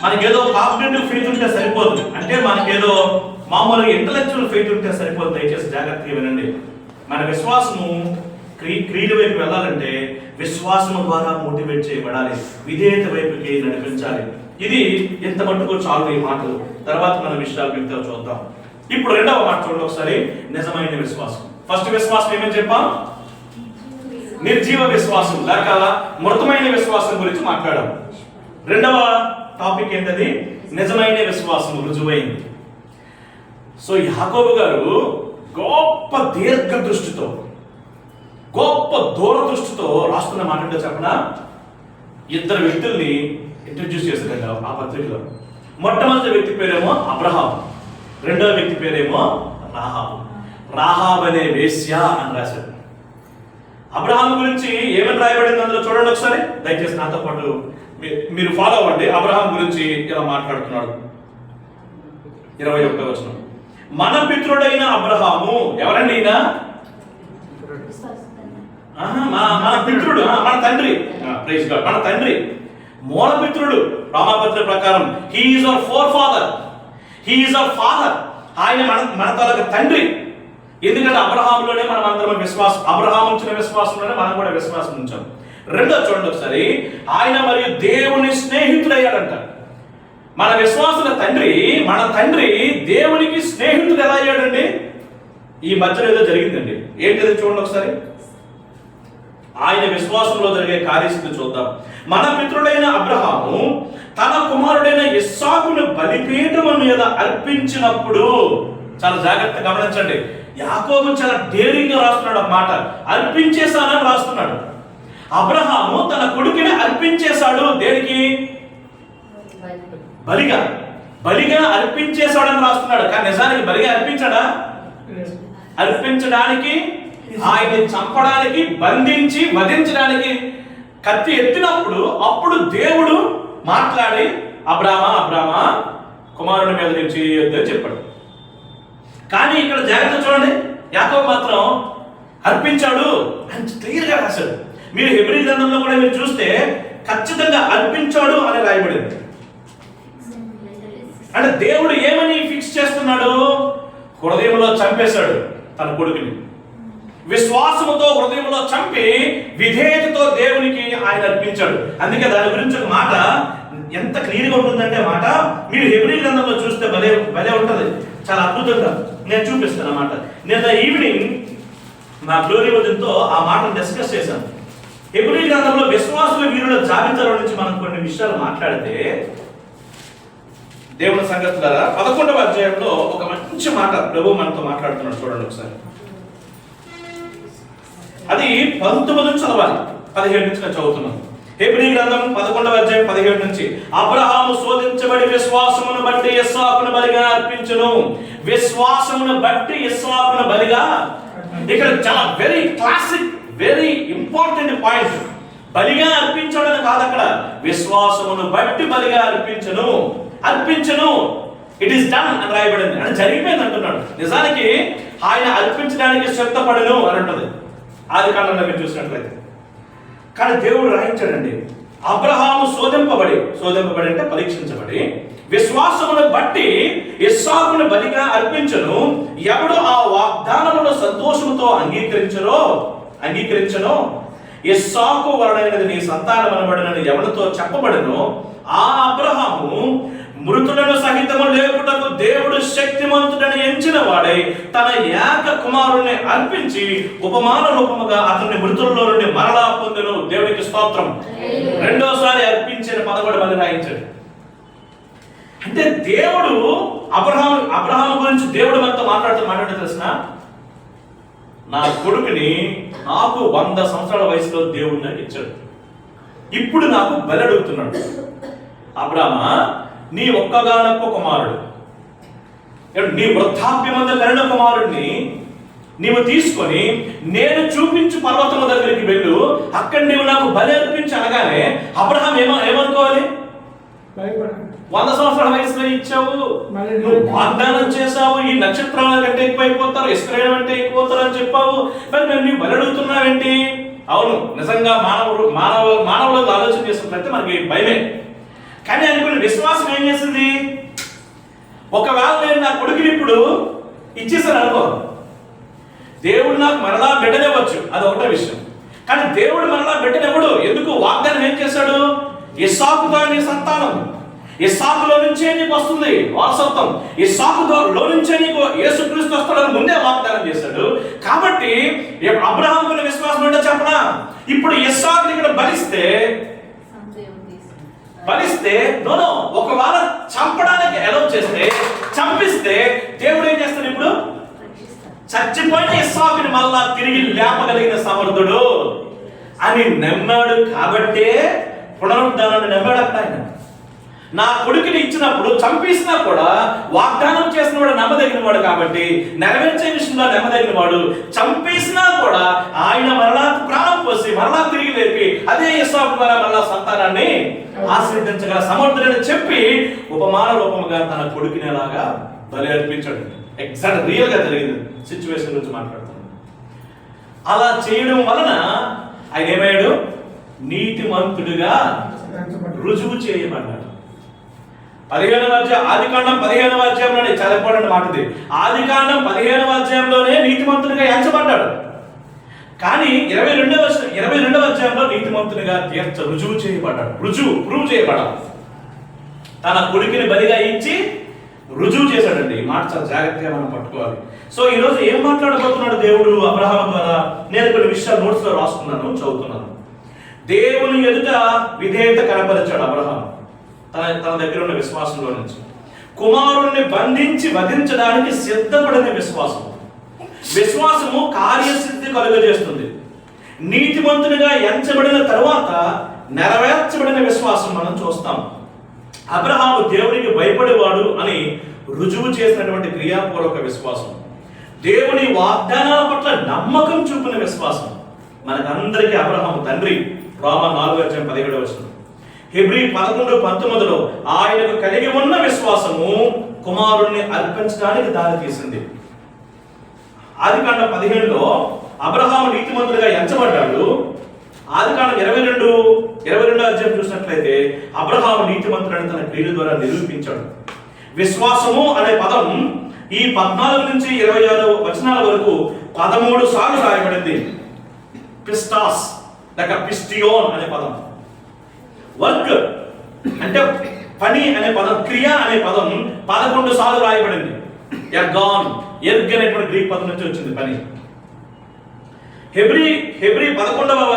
మనకేదో కాగ్నిటివ్ ఫెయిత్ ఉంటే సరిపోదు, అంటే మనకేదో మామూలుగా ఇంటలెక్చువల్ ఫెయిత్ ఉంటే సరిపోదు. దయచేసి జాగ్రత్తగా వినండి. మన విశ్వాసము క్రియల వైపు వెళ్ళాలంటే విశ్వాసం ద్వారా మోటివేట్ చేయబడాలి, విధేయత వైపుకి నడిపించాలి. ఇది ఎంత మట్టుకు చాలు ఈ మాటలు. తర్వాత మన విషయాలు మిగతా చూద్దాం. ఇప్పుడు రెండవ మాట చూడండి ఒకసారి, నిజమైన విశ్వాసం. ఫస్ట్ విశ్వాసం ఏమని చెప్పాం? నిర్జీవ విశ్వాసం లేక మృతమైన విశ్వాసం గురించి మాట్లాడాం. రెండవ టాపిక్ ఏంటది? నిజమైన విశ్వాసం రుజువైంది. సో యాకోబు గారు గొప్ప దీర్ఘ దృష్టితో, గొప్ప దూరదృష్టితో రాస్తున్న మాట ఏంటో చెప్పనా? ఇద్దరు వ్యక్తుల్ని ఇంట్రడ్యూస్ చేశారండి ఆ పత్రికలో. మొట్టమొదటి వ్యక్తి పేరేమో అబ్రహాం, రెండవ వ్యక్తి పేరేమో రాహాబు. రాహాబ్ అనే వేశ్య అని రాశారు. అబ్రహాం గురించి ఏమని రాయబడింది అందులో చూడండి ఒకసారి, దయచేసి నాతో పాటు మీరు ఫాలో అవ్వండి. అబ్రహాం గురించి ఇలా మాట్లాడుతున్నాడు. 21వ వచనం, మన పితృడైన అబ్రహాము. ఎవరండి ఈయన? మన పితృడు, మన తండ్రి. ప్రైజ్ గాడ్, మన తండ్రి, మూల పితృడు. రామపత్ర ప్రకారం he is our four father, he is our father. ఆయన మన తాలూకు తండ్రి. ఎందుకంటే అబ్రహాంలోనే మనం అందరం విశ్వాసం, అబ్రహాం ఉంచిన విశ్వాసంలోనే మనం కూడా విశ్వాసం ఉంచాం. రెండో చూడండి ఒకసారి, ఆయన మరియు దేవుని స్నేహితుడయ్యాడంట. మన విశ్వాసుల తండ్రి, మన తండ్రి దేవునికి స్నేహితుడు ఎలా అయ్యాడండి? ఈ మధ్యలో ఏదో జరిగిందండి. ఏంటది చూడండి ఒకసారి. ఆయన విశ్వాసంలో జరిగే కార్యస్థితి చూద్దాం. మన పితృడైన అబ్రహాము తన కుమారుడైన ఇస్సాకును బలిపీఠము మీద అర్పించినప్పుడు, చాలా జాగ్రత్తగా గమనించండి, యాకోబు చాలా డేరింగ్ గా రాస్తున్నాడు ఆ మాట. అర్పించేశానని రాస్తున్నాడు. అబ్రహాము తన కొడుకుని అర్పించేశాడు. దేనికి? బలిగా. బలిగా అర్పించేశాడని రాస్తున్నాడు. కానీ నిజానికి బలిగా అర్పించాడా? అర్పించడానికి, ఆయన్ని చంపడానికి, బంధించి వధించడానికి కత్తి ఎత్తినప్పుడు అప్పుడు దేవుడు మాట్లాడి అబ్రామా అబ్రామా కుమారుని మీద నుంచి చేయొద్దని చెప్పాడు. కానీ ఇక్కడ జాగ్రత్త చూడండి, యాకోబు మాత్రం అర్పించాడు అని క్లియర్గా రాశాడు. మీరు హెబ్రీ గ్రంథంలో కూడా మీరు చూస్తే ఖచ్చితంగా అర్పించాడు అని రాయబడింది. అంటే దేవుడు ఏమని ఫిక్స్ చేస్తున్నాడు? హృదయంలో చంపేశాడు తన కొడుకుని. విశ్వాసముతో హృదయంలో చంపి విధేయతతో దేవునికి ఆయన అర్పించాడు. అందుకే దాని గురించి ఒక మాట ఎంత క్లియర్గా ఉంటుందంటే మాట, మీరు హెబ్రీ గ్రంథంలో చూస్తే భలే భలే ఉంటుంది, చాలా అద్భుతంగా. నేను చూపిస్తాను అన్నమాట. నిన్న ఈవినింగ్ మా గ్లోరీ వదినతో ఆ మాటను డిస్కస్ చేశాను. హెబ్రీ గ్రంథంలో విశ్వాసుల వీరుల జాబితాలో నుంచి మనం కొన్ని విషయాలు మాట్లాడితే, దేవుని సంగతి ద్వారా 11వ అధ్యాయంలో ఒక మంచి మాట ప్రభు మనతో మాట్లాడుతున్నాడు. చూడండి ఒకసారి. అది 19 నుంచి చదవాలి, 17 నుంచి నేను చదువుతున్నాను. హెబ్రీ గ్రంథం 11వ అధ్యాయం 17 నుంచి. అబ్రహాము శోధించబడి విశ్వాసమును బట్టి ఇస్సాకును బలిగా అర్పించును. విశ్వాసమును బట్టి ఇస్సాకును బలిగా. ఇక్కడ చాలా very classic, very important point. బలిగా అర్పించడం కాదు, అక్కడ విశ్వాసమును బట్టి బలిగా అర్పించును. అర్పించును, ఇట్ ఈస్ డన్ అని రాయబడింది. అంటే జరిగిపోయింది అంటున్నాడు. నిజానికి ఆయన అర్పించడానికి సిద్ధపడను అని ఉంటుంది ఆది కాలంలో మీరు చూసినట్లయితే. కానీ దేవుడు రాయించాడండి, అబ్రహాము శోధింపబడి అంటే పరీక్షించబడి విశ్వాసమును బట్టి ఇస్సాకును బలిగా అర్పించును. ఎవడు ఆ వాగ్దానమును సంతోషముతో అంగీకరించను ఇస్సాకు వలనైనది నీ సంతానం అనబడినని ఎవరితో చెప్పబడను, ఆ అబ్రహాము మృతులను సహితము లేపుటకు దేవుడు శక్తిమంతుడని ఎంచిన వాడై తన ఏక కుమారుణ్ణి అర్పించి ఉపమాన రూపముగా అతన్ని మృతుల్లో నుండి మరలా పొందెను. దేవుడికి స్తోత్రం. రెండోసారి అర్పించిన 11 మంది రాయించాడు. అంటే దేవుడు అబ్రహాము గురించి దేవుడు మనతో మాట్లాడుతూ తెలిసిన, నా కొడుకుని నాకు 100 సంవత్సరాల వయసులో దేవుడు నాకు ఇచ్చాడు, ఇప్పుడు నాకు బలి అడుగుతున్నాడు. అబ్రామా, నీ ఒక్కగానొక్క కుమారుడు, నీ వృద్ధాప్యమందు కరుణ కుమారుడిని నీవు తీసుకొని నేను చూపించు పర్వతము దగ్గరికి వెళ్ళు, అక్కడ నీవు నాకు బలి అర్పించి అనగానే అబ్రహాం ఏమనుకోవాలి? 100 సంవత్సరాల వయసులో ఇచ్చావు, నువ్వు వాగ్దానం చేశావు, ఈ నక్షత్రాల కంటే ఎక్కువైపోతారు, ఇస్రాయేల్ అంటే ఎక్కువవుతారు అని చెప్పావు, మరి నేను నీవు బలి అడుగుతున్నావేంటి? అవును, నిజంగా మానవులకు ఆలోచన చేస్తున్నట్లయితే మనకి భయమే. కానీ అనుకున్న విశ్వాసం ఏం చేసింది? ఒకవేళ నేను నా కొడుకుని ఇప్పుడు ఇచ్చేసాను అనుకో, దేవుడు నాకు మరలా బిడ్డనివ్వచ్చు, అది ఒకటో విషయం. కానీ దేవుడు మరలా బిడ్డనివ్వడు. ఎందుకు? వాగ్దానం ఏం చేశాడు? ఇస్సాకుతో నీ సంతానం, ఇస్సాకులో నుంచే నీకు వస్తుంది వారసత్వం, ఇస్సాకులో నుంచే నీకు యేసుక్రీస్తు వస్తాడని ముందే వాగ్దానం చేశాడు. కాబట్టి అబ్రహాముకున్న విశ్వాసం ఏంటో చెప్పనా? ఇప్పుడు ఇస్సాకుని ఇక్కడ బలిస్తే నోనో ఒకవేళ చంపడానికి అలౌ చేస్తే, చంపిస్తే దేవుడు ఏం చేస్తాడు? ఇప్పుడు చచ్చిపోయిన ఇస్సాకుని మళ్ళా తిరిగి లేపగలిగిన సమర్థుడు అని నమ్మాడు. కాబట్టే పునరుద్ధానాన్ని నమ్మాడు. అక్కడ ఆయన నా కొడుకుని ఇచ్చినప్పుడు చంపేసినా కూడా వాగ్దానం చేసిన వాడు నమ్మదగిన వాడు, కాబట్టి నెరవేర్చే విషయంలో నమ్మదగిన వాడు. చంపేసినా కూడా ఆయన మరలా ప్రాణం పోసి మరలా తిరిగి లేపి అదే ఇస్సాకు ద్వారా మరలా సంతానాన్ని ఆశీర్వదించగల సమర్థుడని చెప్పి ఉపమాన రూపముగా తన కొడుకుని అలాగా బలి అర్పించాడు. ఎగ్జాక్ట్ రియల్ గా జరిగింది సిచ్యువేషన్ గురించి మాట్లాడుతున్నాడు. అలా చేయడం వలన ఆయన ఏమయ్యాడు? నీతిమంతుడిగా రుజువు చేయబడ్డాడు. 15వ అధ్యాయం, ఆదికాండం 15వ అధ్యాయంలోనే చాలా ఇంపార్టెంట్ మాట ఇది. ఆదికాండం 15వ అధ్యాయంలోనే నీతిమంతుడిగా ఎంచబడ్డాడు. కానీ 22వ అధ్యాయంలో నీతిమంతునిగా రుజువు చేయబడ్డాడు. ప్రూవ్ చేయబడ్డాడు. తన కొడుకుని బలిగా ఇచ్చి రుజువు చేశాడండి. ఈ మాట చాలా జాగ్రత్తగా మనం పట్టుకోవాలి. సో ఈ రోజు ఏం మాట్లాడబోతున్నాడు దేవుడు అబ్రహాము ద్వారా? నేను కొన్ని విషయాలు నోట్స్ లో రాసుకున్నాను, చదువుతున్నాను. దేవుని ఎదుట విధేయత కనపరిచాడు అబ్రహాము తన దగ్గర ఉన్న విశ్వాసంలో నుంచి. కుమారుణ్ణి బంధించి వధించడానికి సిద్ధపడిన విశ్వాసము కార్యసిద్ధి కలుగజేస్తుంది. నీతిమంతునిగా ఎంచబడిన తరువాత నెరవేర్చబడిన విశ్వాసం మనం చూస్తాం. అబ్రహాము దేవునికి భయపడేవాడు అని రుజువు చేసినటువంటి క్రియాపూర్వక విశ్వాసం, దేవుని వాగ్దానాల పట్ల నమ్మకం చూపిన విశ్వాసం. మనకందరికీ అబ్రహాము తండ్రి. రోమా 4:17 హెబ్రీ 11:19 ఆయనకు కలిగి ఉన్న విశ్వాసము కుమారుణ్ణి అర్పించడానికి దారి తీసింది. ఆదికాండం 15లో అబ్రహాము నీతిమంతుడిగా ఎంచబడ్డాడు. ఆదికాండం 22వ అధ్యాయం చూసినట్లయితే అబ్రహాము నీతిమంతుడని తన క్రియల ద్వారా నిరూపించాడు. విశ్వాసము అనే పదం ఈ 14 నుంచి 26 వచనాల వరకు 13 సార్లు రాయబడింది. పిస్టాస్ లేక పిస్టియోన్ అనే పదం, వర్క్ అంటే పని అనే పదం, క్రియ అనే పదం 11 సార్లు రాయబడింది. ఎర్గాన్, ఎర్గ్ అనేటువంటి గ్రీక్ పదం నుంచి వచ్చింది పని. హెబ్రీ 11వ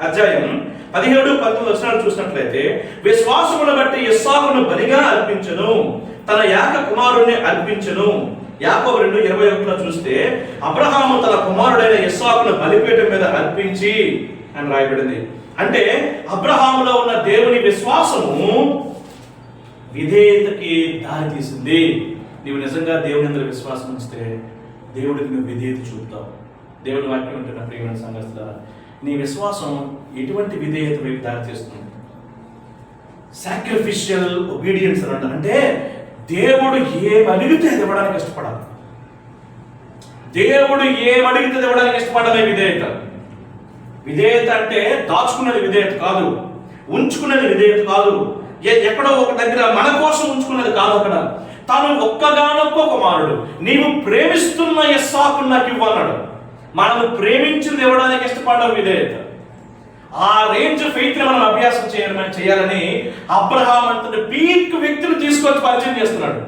అధ్యాయం 17-19 వచనాలు చూసినట్లయితే విశ్వాసమును బట్టి ఇస్సాకును బలిగా అర్పించెను, తన ఏక కుమారుణ్ణి అర్పించెను. యాకోబు 2:21 చూస్తే అబ్రహాము తన కుమారుడైన ఇస్సాకును బలిపీఠం మీద అర్పించి అని రాయబడింది. అంటే అబ్రహాములో ఉన్న దేవుని విశ్వాసము విధేయతకి దారి తీసింది. నీవు నిజంగా దేవుని అందరి విశ్వాసం ఉంచితే దేవుడికి నువ్వు విధేయత చూపుతావు. దేవుని వాక్యం ఉంటున్న ప్రియమైన సంగతులారా, నీ విశ్వాసం ఎటువంటి విధేయత వైపు దారి తీస్తుంది? సాక్రిఫిషియల్ ఒబీడియన్స్ అని అంటారు. అంటే దేవుడు ఏమడిగితే అది ఇవ్వడానికి ఇష్టపడాలి. దేవుడు ఏమడిగితే ఇవ్వడానికి ఇష్టపడమే విధేయత. విధేయత అంటే దాచుకునేది విధేయత కాదు, ఉంచుకునేది విధేయత కాదు, ఎక్కడో ఒక దగ్గర మన కోసం ఉంచుకునేది కాదు. అక్కడ తాను ఒక్కగానొక్క కుమారుడు, నీవు ప్రేమిస్తున్న ఇస్సాకును నాకు ఇవ్వన్నాడు. మనము ప్రేమించింది ఇవ్వడానికి ఇష్టపడడం విధేయత. ఆ రేంజ్ ఫెయిత్ ని మనం అభ్యాసం చేయాలని అబ్రహాం అంతటి పీక్ వ్యక్తిని తీసుకొచ్చి పరిచయం చేస్తున్నాడు.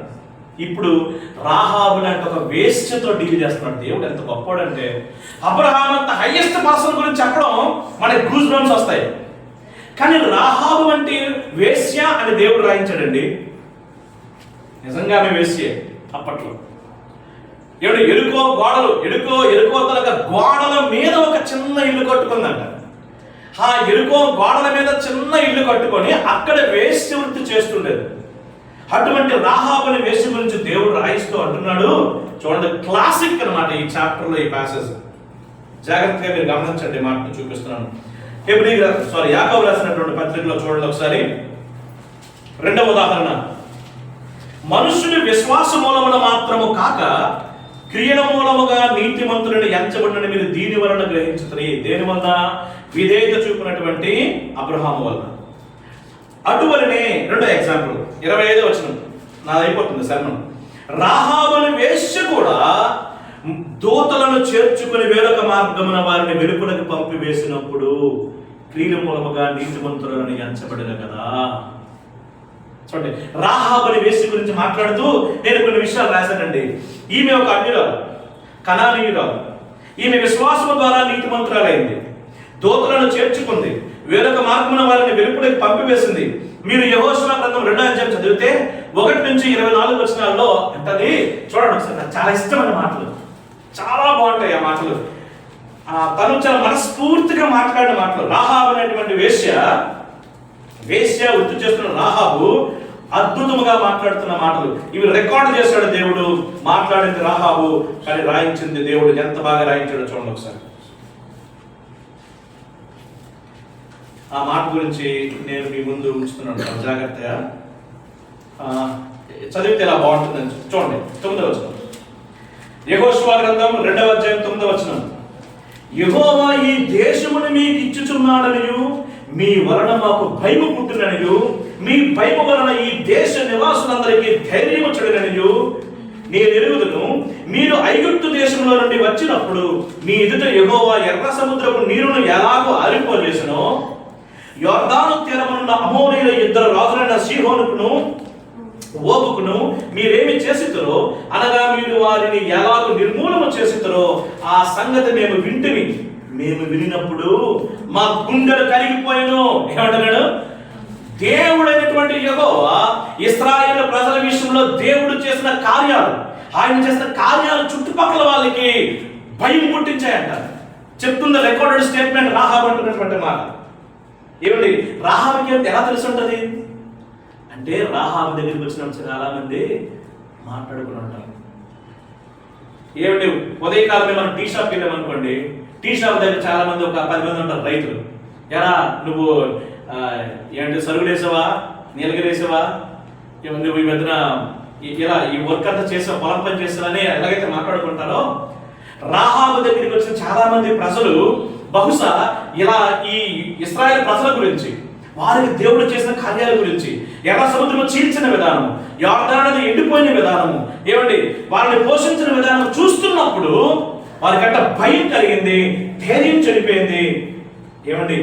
ఇప్పుడు రాహాబు లాంటి ఒక వేశ్యతో డీల్ చేస్తున్నాడు. దేవుడు ఎంత గొప్పవాడంటే అబ్రహాం అంత హైయెస్ట్ పర్సన్ గురించి చెప్పడం మనకి గూస్ బంప్స్ వస్తాయి. కానీ రాహాబు వంటి వేశ్య అని దేవుడు రాయించాడండి. నిజంగా ఆమె వేశ్యే. అప్పట్లో ఎరుకో గోడలు ఎరుకో తలక గోడల మీద ఒక చిన్న ఇల్లు కట్టుకుందంట. ఆ ఎరుకో గోడల మీద చిన్న ఇల్లు కట్టుకొని అక్కడ వేశ్య వృత్తి చేస్తుండేది. అటువంటి రాహాబుని వేశ్య గురించి దేవుడు రాయిస్తూ అంటున్నాడు. చూడండి, క్లాసిక్ అన్నమాట ఈ చాప్టర్లో ఈ ప్యాసేజ్. జాగ్రత్తగా మీరు గమనించండి, మాటను చూపిస్తున్నాను. యాకోబు రాసినటువంటి పత్రికలో చూడండి ఒకసారి. 2వ ఉదాహరణ, మనుషుని విశ్వాస మూలమున మాత్రము కాక క్రియల మూలముగా నీతిమంతులను ఎంచబడిన మీరు దీని వలన గ్రహించుతారు. దేని వలన? విధేయత చూపినటువంటి అబ్రహాము వలన. అటువలనే 2వ ఎగ్జాంపుల్ 25వ వచనం, నాది అయిపోతుంది శరణం. రాహాబుని వేశ్య కూడా దూతలను చేర్చుకుని వేరొక మార్గమున వారిని వెలుపలకు పంపివేసినప్పుడు క్రియల మూలముగా నీతిమంతులను ఎంచబడిన కదా. చూడండి, రాహాబు అనే వేశ్య గురించి మాట్లాడుతూ నేను కొన్ని విషయాలు రాశానండి. ఈమె ఒక అన్యురాలు, కనానీయురాలు. ఈమె విశ్వాసము ద్వారా నీతిమంతురాలైంది, దూతలను చేర్చుకుంది, వేరొక మార్గమున వారిని వెలుపలకు పంపివేసింది. మీరు యెహోషువ గ్రంథం 2వ అధ్యాయం చదివితే 1 నుంచి 24 వచనాల్లో అంటది. చూడండి ఒకసారి, నాకు చాలా ఇష్టమైన మాటలు, చాలా బాగుంటాయి ఆ మాటలు. తను చాలా మనస్ఫూర్తిగా మాట్లాడిన మాటలు. రాహాబు అనేటువంటి వేశ్య వృత్తి చేస్తున్న రాహాబు అద్భుతముగా మాట్లాడుతున్న మాటలు. ఇవి రికార్డు చేశాడు దేవుడు. మాట్లాడింది రాహాబు, కానీ రాయించింది దేవుడు. ఎంత బాగా రాయించాడో చూడండి ఒకసారి. ఆ మాట గురించి నేను మీ ముందు ఉంచుతున్నాను జాగ్రత్తగా. చదివితే ఎలా బాగుంటుందని చూడండి. 9వ వచనం, యెహోషువ గ్రంథం 2వ అధ్యాయం 9వ వచనం. యెహోవా ఈ దేశమును మీకు ఇచ్చుచున్నాడనియు మీ వలన మాకు భయము పుట్టిననియు మీ భయము వలన ఈ దేశ నివాసులందరికీ ధైర్యము చెడుననియు నేను ఎరుగుదును. మీరు ఐగుప్తు దేశంలో నుండి వచ్చినప్పుడు మీ ఎదుట యెహోవా ఎర్ర సముద్రపు నీరును ఎలాగో ఆరిపోజేసెనో, యొర్దాను తీరమున్న అమోరీయుల ఇద్దరు రాజులైన సీహోనుకును ఓబుకును మీరేమి చేసిద్దరో, అనగా మీరు వారిని ఎలాగో నిర్మూలన చేసిద్దరో ఆ సంగతి మేము వింటిమి. మేము వినినప్పుడు మా గుండెలు కరిగిపోయాను. ఏమంటున్నాడు? దేవుడైనటువంటి యెహోవా ఇశ్రాయేలు ప్రజల విషయంలో దేవుడు చేసిన కార్యాలు, ఆయన చేసిన కార్యాలు చుట్టుపక్కల వాళ్ళకి భయం పుట్టించాయంట. చెప్తున్న రికార్డెడ్ స్టేట్మెంట్ రాహాబు అంటున్నటువంటి మాట. ఏమండి, రాహాబుకి ఎలా తెలిసి ఉంటుంది అంటే, రాహాబు దగ్గరికి వచ్చినప్పుడు చాలా మంది మాట్లాడుకుని ఉంటారు. ఏమిటి, ఉదయకాలమే మనం టీ షాప్కి వెళ్ళామనుకోండి, టీ షాప్ దగ్గర చాలా మంది ఒక 10 మంది ఉంటారు రైతులు. ఎలా నువ్వు ఏంటి సరుకులు వేసావా, నీలగిరి వేసావా, నువ్వు ఈ మధ్యన ఇలా ఈ వర్క్ అంతా చేసావు, పొలం పని చేసావా అని ఎలాగైతే మాట్లాడుకుంటారో, రాహాబు దగ్గరికి వచ్చిన చాలా మంది ప్రజలు బహుశా ఇలా ఈ ఇశ్రాయేలు ప్రజల గురించి, వారికి దేవుడు చేసిన కార్యాల గురించి, ఎర్ర సముద్రము చీల్చిన విధానము, యొర్దాను నది ఎండిపోయిన విధానము, ఏమండి వారిని పోషించిన విధానం చూస్తున్నప్పుడు వారికంట భయం కలిగింది, ధైర్యం చనిపోయింది. ఏమండి,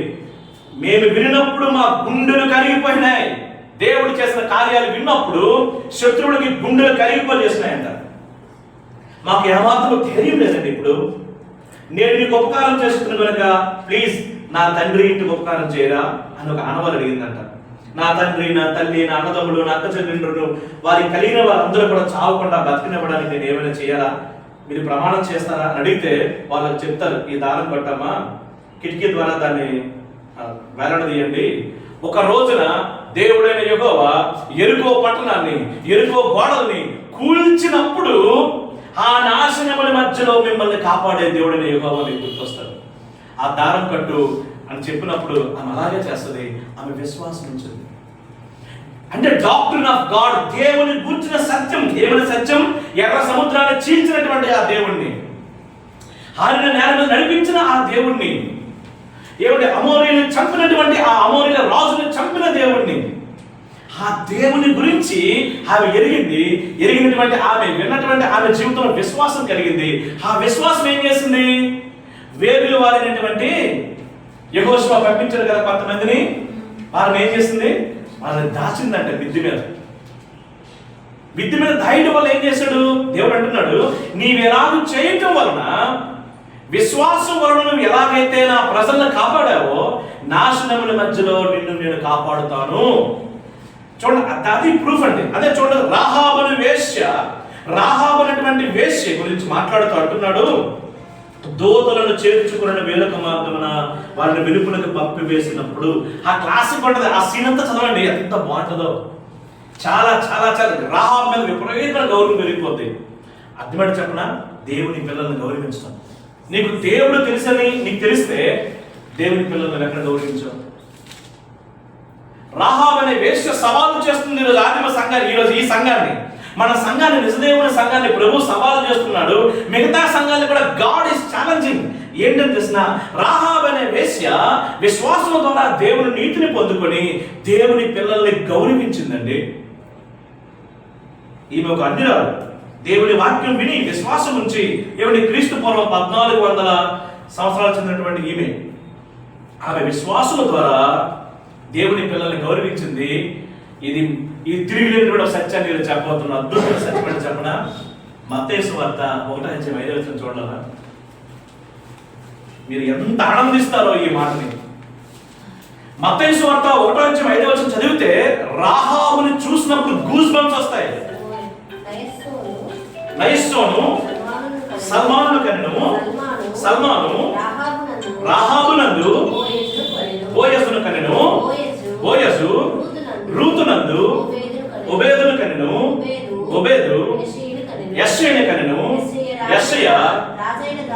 మేము విన్నప్పుడు మా గుండెలు కరిగిపోయినాయి. దేవుడు చేసిన కార్యాలు విన్నప్పుడు శత్రువులకి గుండెలు కరిగిపోజేసినాయంట. మాకు ఏమాత్రం ధైర్యం లేదండి. ఇప్పుడు నేను నీకు ఉపకారం చేస్తున్న కనుక ప్లీజ్ నా తండ్రి ఇంటికి ఉపకారం చేయరా అని ఒక ఆనవాళ్ళు అడిగిందంట. నా తండ్రి, నా తల్లి, నా అన్నదమ్ములు, నా అక్క చెల్లెండ్రులు, వారికి కలిగిన వారందరూ కూడా చావకుండా బతికినివ్వడానికి నేను ఏమైనా చేయాలా, మీరు ప్రమాణం చేస్తారా అని అడిగితే వాళ్ళకి చెప్తారు, ఈ దారం కొట్టమ్మా, కిటికీ ద్వారా దాన్ని వేలాడదీయండి. ఒక రోజున దేవుడైన యెహోవా యెరికో పట్టణాన్ని, యెరికో గోడల్ని కూల్చినప్పుడు ఆ నాశనముల మధ్యలో మిమ్మల్ని కాపాడే దేవుడైన యెహోవా మీకు గుర్తొస్తాడు. ఆ దారం కట్టు అని చెప్పినప్పుడు ఆమె అలాగే చేస్తుంది. ఆమె విశ్వాసం ఉంచింది. అంటే డాక్ట్రిన్ ఆఫ్ గాడ్, దేవుని గుర్చిన సత్యం. ఏమైనా సత్యం? ఎర్ర సముద్రాన్ని చీల్చినటువంటి ఆ దేవుణ్ణి, ఆరిన నేల మీద నడిపించిన ఆ దేవుణ్ణి, ఏమంటే అమోరీయులను చంపినటువంటి ఆ అమోరీయుల రాజుని చంపిన దేవుణ్ణి, ఆ దేవుని గురించి ఆమె ఎరిగినటువంటి ఆమె విన్నటువంటి ఆమె జీవితంలో విశ్వాసం కలిగింది. ఆ విశ్వాసం ఏం చేసింది? వేగులు వారినటువంటి యెహోషువ పంపించారు కదా కొంతమందిని, వారిని ఏం చేసింది? వాళ్ళని దాచిందంట మిద్ది మీద దాయడం వల్ల ఏం చేశాడు? దేవుడు అంటున్నాడు, నీవెలాగూ చేయటం వలన, విశ్వాసం వలన నువ్వు ఎలాగైతే నా ప్రజలను కాపాడావో, నాశనముల మధ్యలో నిన్ను నేను కాపాడుతాను. చూడండి, అది ప్రూఫ్ అండి. అదే చూడండి, రాహాబు అనేటువంటి వేశ్య గురించి మాట్లాడుతూ అంటున్నాడు, దూతలను చేర్చుకున్న వేరొక మార్గమున వారిని వెలుపలకు పంపివేసినప్పుడు. ఆ క్లాసిక్ ఉంటుంది, ఆ సీన్ అంతా చదవండి, ఎంత బాగుంటుందో. చాలా చాలా చాలా రాహాబు మీద విపరీతమైన గౌరవం పెరిగిపోద్ది. అర్థమేంటి చెప్పనా? దేవుని పిల్లల్ని గౌరవించడం. నీకు దేవుడు తెలుసని నీకు తెలిస్తే దేవుని పిల్లల్ని ఎక్కడ గౌరవించావు? రాహాబు అనే వేశ్య సవాలు చేస్తుంది ఈరోజు ఆదిమ సంఘాన్ని, ఈరోజు ఈ సంఘాన్ని, మన సంఘాన్ని, నిజదేవుని సంఘాన్ని ప్రభు సవాలు చేస్తున్నాడు. మిగతా సంఘాన్ని కూడా గాడ్ ఇస్ ఛాలెంజింగ్. ఏంటని తెలిసిన, రాహాబు అనే వేశ్య విశ్వాసం ద్వారా దేవుని నీతిని పొందుకొని దేవుని పిల్లల్ని గౌరవించిందండి. ఈమె ఒక అన్యురాలు, దేవుని వాక్యం విని విశ్వాసం ఉంచి ఏమంటే క్రీస్తు పూర్వం 1400 సంవత్సరాలు చెందినటువంటి ఆమె విశ్వాసము ద్వారా దేవుని పిల్లల్ని గౌరవించింది. ఇది తిరిగి లేని సత్యాన్ని మీరు చెప్పబోతున్నా. అద్భుతమైన సత్యం చెప్పనా? మత్తయి సువార్త 1:5 చూడాలా? మీరు ఎంత ఆనందిస్తారో ఈ మాటని. మత్తయి సువార్త 1:5 చదివితే రాహాబుని చూసినప్పుడు గూస్ బంప్స్ వస్తాయి. నయస్సోను సల్మాను కనెను, సల్మాను రాహాబునందు బోయజును కనెను, బోయజు రూతునందు ఒబేదును కనెను, ఒబేదు యెష్షయిని కనెను, యెష్షయ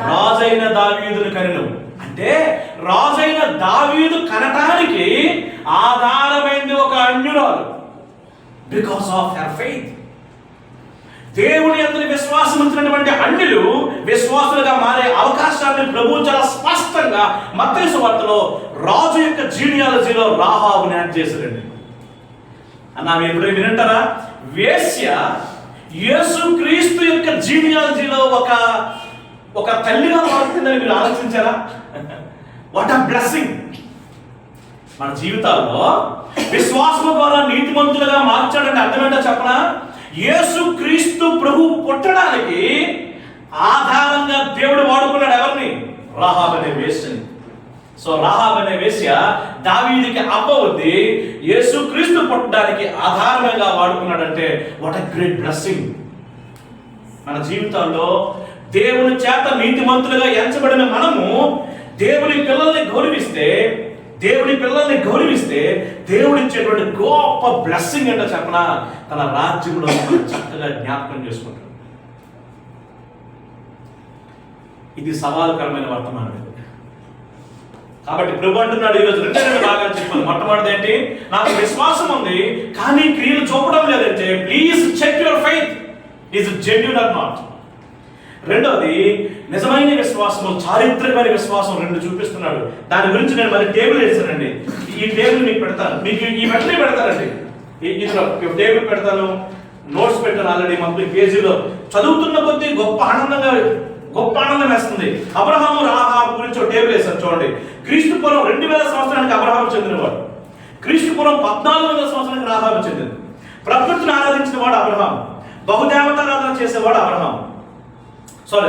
రాజైన దావీదును కనెను. అంటే రాజైన దావీదు కనటానికి ఆధారమైంది ఒక అన్యురాలు. Because of her faith. దేవుని యందు విశ్వాసం ఉంచినటువంటి అన్యులు విశ్వాసులుగా మారే అవకాశాన్ని ప్రభువు చాలా స్పష్టంగా మత్తయి సువార్తలో రాజు యొక్క జీనియాలజీలో రాహాబుని యాడ్ చేశారండి. అన్న మీరు ఎప్పుడైనా వినంటారా? వేశ్య యేసుక్రీస్తు యొక్క జీనియాలజీలో ఒక తల్లిగా మారుతుందని మీరు ఆలోచించారా? What a blessing! మన జీవితాల్లో విశ్వాసం ద్వారా నీతిమంతులుగా మార్చాడంటే అర్థమేంటో చెప్పనా? యేసుక్రీస్తు ప్రభు పుట్టడానికి ఆధారంగా దేవుడు వాడుకున్నాడు ఎవరిని? రాహాబ్ అనే వేశ్యని. సో రాహాబ్ అనే వేశ్య దావీదుకి అవ్వ ఉంది. యేసుక్రీస్తు పుట్టడానికి ఆధారంగా వాడుకున్నాడంటే వాట్ ఎ గ్రేట్ బ్లెస్సింగ్! మన జీవితాల్లో దేవుని చేత నీతిమంతులుగా ఎంచబడిన మనము దేవుని పిల్లల్ని గౌరవిస్తే దేవుడు ఇచ్చేటువంటి గొప్ప బ్లెస్సింగ్ ఏంటో చెప్పనా? తన రాజ్యంలో చక్కగా జ్ఞాపకం చేసుకుంటాడు. ఇది సవాలుకరమైన వర్తమానం. కాబట్టి ప్రభు అంటున్నాడు ఈరోజు రెండు బాగా చెప్పాను. మొట్టమొదటి ఏంటి? నాకు విశ్వాసం ఉంది కానీ క్రియలు చూపడం లేదంటే please check your faith, is it genuine or not. రెండోది నిజమైన విశ్వాసము, చారిత్రకమైన విశ్వాసం రెండు చూపిస్తున్నాడు. దాని గురించి నేను మళ్ళీ టేబుల్ వేసానండి. ఈ టేబుల్ మీకు పెడతాను, మీకు ఈ వెంటనే పెడతానండి. ఇందులో టేబుల్ పెడతాను, నోట్స్ పెట్టాను ఆల్రెడీ. మొత్తం పేజీలో చదువుతున్న కొద్దీ గొప్ప ఆనందం వేస్తుంది. అబ్రహాము రాహాబు గురించి ఒక టేబుల్ వేసాను చూడండి. క్రీస్తు పూర్వం 2000 సంవత్సరానికి అబ్రహాము చెందినవాడు. క్రీస్తు పూర్వం 1400 సంవత్సరానికి రాహాబు చెందింది. ప్రకృతిని ఆరాధించిన వాడు అబ్రహాము. బహుదేవతారాధన చేసేవాడు అబ్రహాము.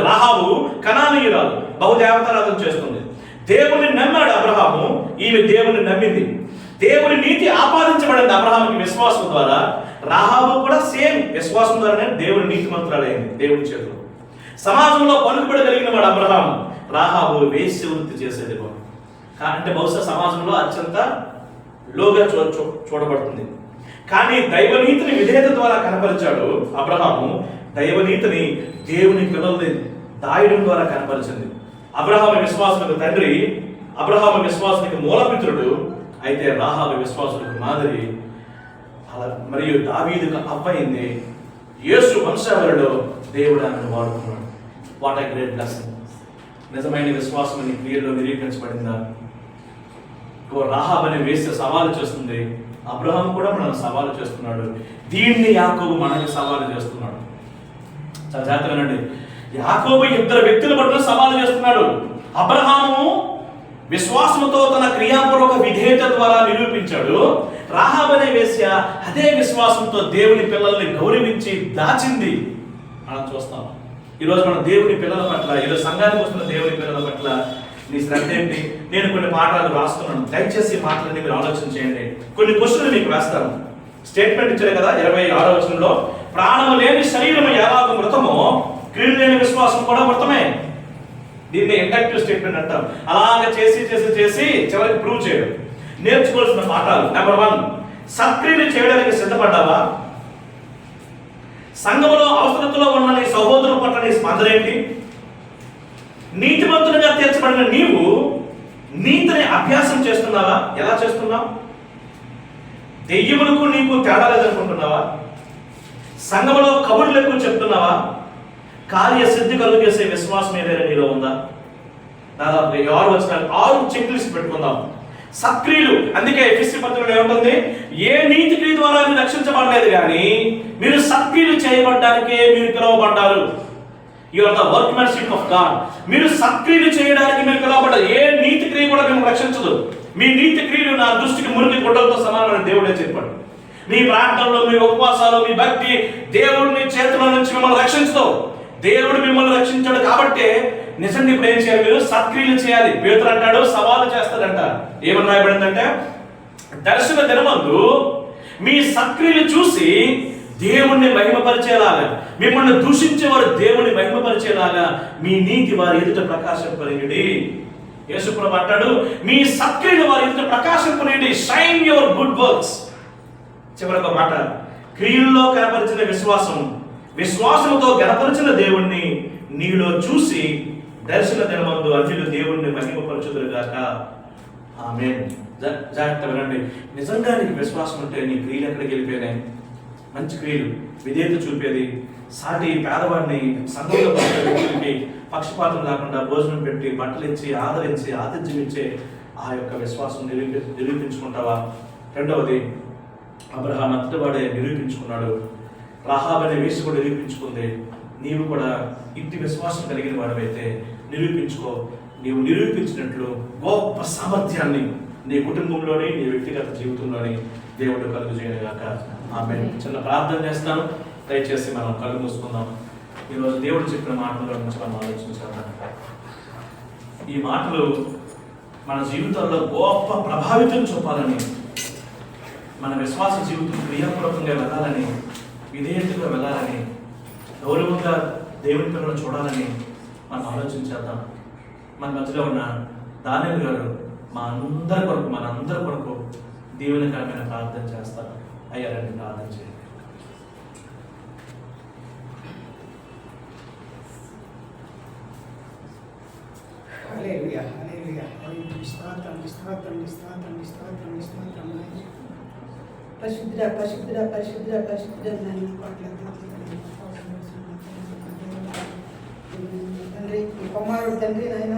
రాహాబు కనానీయురాలు, బహుదేవతారాధన చేస్తుంది. దేవుని నమ్మాడు అబ్రహాము, ఈమె దేవుని నమ్మింది. దేవుని నీతి ఆపాదించబడింది అబ్రహాముకి విశ్వాసం ద్వారా. రాహాబు కూడా సేమ్ విశ్వాసం ద్వారానే దేవుని నీతిమంతురాలైంది దేవుని చేతిలో. సమాజంలో పలుకుబడగలిగిన వాడు అబ్రహాము. రాహాబు వేశ్య వృత్తి చేసేది వాడు. అంటే బహుశా సమాజంలో అత్యంత లోగా చూడబడుతుంది. కానీ దైవనీతిని విధేయత ద్వారా కనపరిచాడు అబ్రహాము. దైవనీతిని దేవుని పిల్లల్ని దాయడం ద్వారా కనపరిచింది. అబ్రహాము విశ్వాసులకు తండ్రి, అబ్రహాము విశ్వాసునికి మూలపిత్రుడు. అయితే రాహాబు విశ్వాసులకు మాదిరి. మరియు దావీదుకు అవ్వయింది. యేసు వంశావళిలో దేవుడు ఆమెను వాడుకున్నాడు. What a great blessing! నిజమైన విశ్వాసం నీ క్రియలో నిరూపించబడిందా? రాహాబు అనే వేశ్య సవాలు చేస్తుంది, అబ్రహాము కూడా మనల్ని సవాలు చేస్తున్నాడు. దీన్ని యాకోబు మనకి సవాలు చేస్తున్నాడు. చాలా జాగ్రత్తగానండి. యాకోబు ఇద్దరు వ్యక్తుల పట్ల సవాలు చేస్తున్నాడు. అబ్రహాము విశ్వాసంతో తన క్రియాపూర్వక విధేయత ద్వారా నిరూపించాడు. రాహాబు అనే వేశ్య అదే విశ్వాసంతో దేవుని పిల్లల్ని గౌరవించి దాచింది. మనం చూస్తాం. ఈరోజు మనం దేవుని పిల్లల పట్ల, ఈరోజు సంఘానికి వస్తున్న దేవుని పిల్లల పట్ల నీ శ్రద్ధ ఏంటి? నేను కొన్ని పాఠాలు రాస్తున్నాను, దయచేసి మాటలన్నీ మీరు ఆలోచన చేయండి. కొన్ని క్వశ్చన్లు మీకు వేస్తాను. స్టేట్మెంట్ ఇచ్చారు కదా 26వ వచనంలో, ప్రాణము లేని శరీరము ఎలాగో మృతమో క్రియలు లేని విశ్వాసం కూడా మృతమే. దీన్ని ఇండక్టివ్ స్టేట్మెంట్ అంటాం. అలాగే చేసి చేసి చేసి చివరికి ప్రూవ్ చేయడం. నేర్చుకోవాల్సిన పాఠాలు. నెంబర్ 1, సత్క్రియలు చేయడానికి సిద్ధపడ్డావా? సంఘములో అవసరతలో ఉన్న నీ సహోదరుల పట్ల నీ స్పందన ఏంటి? నీతిమంతునిగా తీర్చబడిన నీవు నీతిని అభ్యాసం చేస్తున్నావా? ఎలా చేస్తున్నావు? దెయ్యములకు నీకు తేడా లేదనుకుంటున్నావా? సంఘములో కబుర్లు ఎక్కువ చెప్తున్నావా? కార్యసిద్ధి కలుగు చేసే విశ్వాసం ఏదైనా నీలో ఉందా? దాదాపు 6 వచనాలు 6 చెక్ లిస్ట్ పెట్టుకుందాం. సత్క్రియలు. అందుకే ఎఫెసీ పత్రికలో ఏముంటుంది? ఏ నీతి క్రియ ద్వారా మీరు రక్షించబడలేదు కానీ మీరు సత్క్రియలు చేయబడ్డానికే మీరు పిలువబడ్డారు. You are the workmanship of God. మీరు సత్క్రియలు చేయడానికి మీరు పిలువబడ్డారు. ఏ నీతి క్రియ కూడా మిమ్మల్ని రక్షించదు. మీ నీతి క్రియలు నా దృష్టికి మురికి గుడ్డలతో సమానమని దేవుడే చెప్పాడు. మీ ప్రార్థనలు, మీ ఉపవాసాలు, మీ భక్తి దేవుడిని చేతుల నుంచి మిమ్మల్ని రక్షించదు. దేవుడు మిమ్మల్ని రక్షించాడు కాబట్టి నిజంగా ఇప్పుడు ఏం చేయాలి? మీరు సత్క్రియలు చేయాలి. పేతురు అంటాడు, సవాలు చేస్తాడంట. ఏమని రాయబడిందంటే, దర్శన దినమందు మీ సత్క్రియలు చూసి దేవుణ్ణి మహిమపరిచేలాగా, మిమ్మల్ని దూషించేవారు దేవుణ్ణి మహిమపరిచేలాగా మీ నీతి వారి ఎదుట ప్రకాశింపనియుడి. యేసుప్రభు అంటాడు, మీ సత్క్రియలు వారి ఎదుట ప్రకాశింపనియుడి. Shine your good works. చివరికి ఒక మాట, క్రియల్లో కనపరిచిన విశ్వాసం, విశ్వాసముతో కనపరిచిన దేవుణ్ణి నీలో చూసి దర్శన దినమందు అన్యులు దేవుణ్ణి మహిమపరచుదురుగాక. ఆమేన్. జాగ్రత్త వినండి. నిజంగా నీకు విశ్వాసం ఉంటే నీ క్రియలు ఎక్కడికి వెళ్ళిపోయినాయి? మంచి క్రియలు, విధేయత చూపేది, సాటి పేదవాడిని సంఘంలో పడిన వ్యక్తులకి పక్షపాతం లేకుండా భోజనం పెట్టి, బట్టలు ఇచ్చి, ఆదరించి, ఆతిథ్యం ఇచ్చే ఆ యొక్క విశ్వాసం నిరూపించుకుంటావా? రెండవది, అబ్రహాం అంతటివాడే నిరూపించుకున్నాడు. రాహాబ్ అనే వేసి కూడా నిరూపించుకుంది. నీవు కూడా ఇంటి విశ్వాసం కలిగిన వాడివైతే నిరూపించుకో. నీవు నిరూపించినట్లు గొప్ప సామర్థ్యాన్ని నీ కుటుంబంలోని, నీ వ్యక్తిగత జీవితంలోని దేవుడు కలుగు చేయగాక. ఆమె చిన్న ప్రార్థన చేస్తాను. దయచేసి మనం కళ్ళు మూసుకుందాం. ఈరోజు దేవుడు చెప్పిన మాటల గురించి మనం ఆలోచించాలి. ఈ మాటలు మన జీవితాల్లో గొప్ప ప్రభావితం చూపాలని, మన విశ్వాస జీవితం క్రియాపూర్వకంగా వెళ్ళాలని, విధేయతగా వెళ్ళాలని, గౌరవంగా దేవుని పిల్లలను చూడాలని మనం ఆలోచించేద్దాం. మన మధ్యలో ఉన్న దానియేలు గారు మనందరి కొరకు దీవెనకరమైన ప్రార్థన చేస్తారు. అయ్యారండి, ప్రార్థన చేయండి. హల్లెలూయా, హల్లెలూయా. స్తోత్రం, స్తోత్రం, స్తోత్రం, స్తోత్రం, స్తోత్రం. పరిశుద్ధుడా, పరిశుద్ధుడా, పరిశుద్ధుడా, పరిశుద్ధుడా నాయన, తండ్రి, ఈ కుమారుడు తండ్రి నాయన,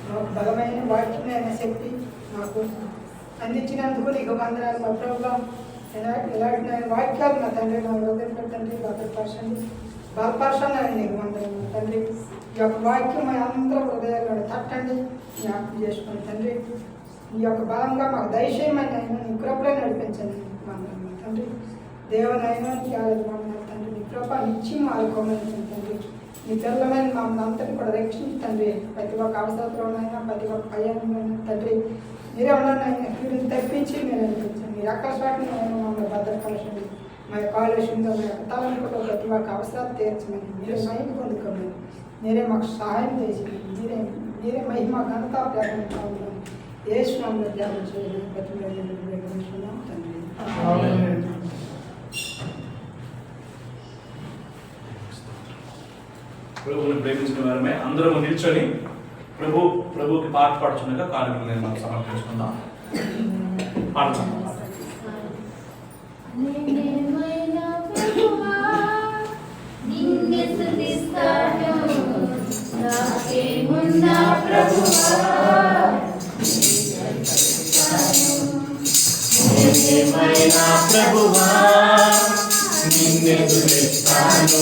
మాకు బలమైన వాక్యమైన శక్తి మాకు అందించినందుకు నీకు వందనాలు. మా ప్రభువా, ఎలాంటి వాక్యాలు నా తండ్రి మా హృదయం తండ్రి బలపరచాలని నీకు వందనాలు తండ్రి. ఈ యొక్క వాక్యం మా అందరూ హృదయాలను తట్టండి, జ్ఞాపకం చేసుకోండి తండ్రి. ఈ యొక్క బలంగా మాకు దయచేయమని అయినా నీ కృపలో నడిపించండి వందనాలు తండ్రి. దేవునైనా వందనాలు తండ్రి. నీ కృప నిత్యం ఆడుకోమని తండ్రి. నీ పిల్లలమైన మమ్మల్ని అందరినీ కూడా రక్షించండి. ప్రతి ఒక్క అవసరంలోనైనా, ప్రతి ఒక్క భయాన్ని తండ్రి మీరే ఉన్నానైనా వీరిని తప్పించి మీరు అనిపించండి. మీరు అక్కడి మమ్మల్ని భద్రపరచండి. మా యొక్క ఆలోచనలో, మా యొక్క తలంపులో ప్రతి ఒక్క అవసరాలు తీర్చమని మీరే మహిమ పొందుకోమని, మీరే మాకు సహాయం చేసి మీరే మహిమ ఘనత ప్రకటించాలని యేసునామములో ధ్యానం చేయాలని ప్రతిమేస్తున్నాం తండ్రి. ప్రభువుని ప్రేమించిన వారమే అందరూ నిల్చొని ప్రభుకి పాట పాడుచుండగా కానుకలు నేను మనం సమర్పించుకుందాం. పాడుతున్నాం. ప్రభువా నిన్నే స్తుతిస్తాను.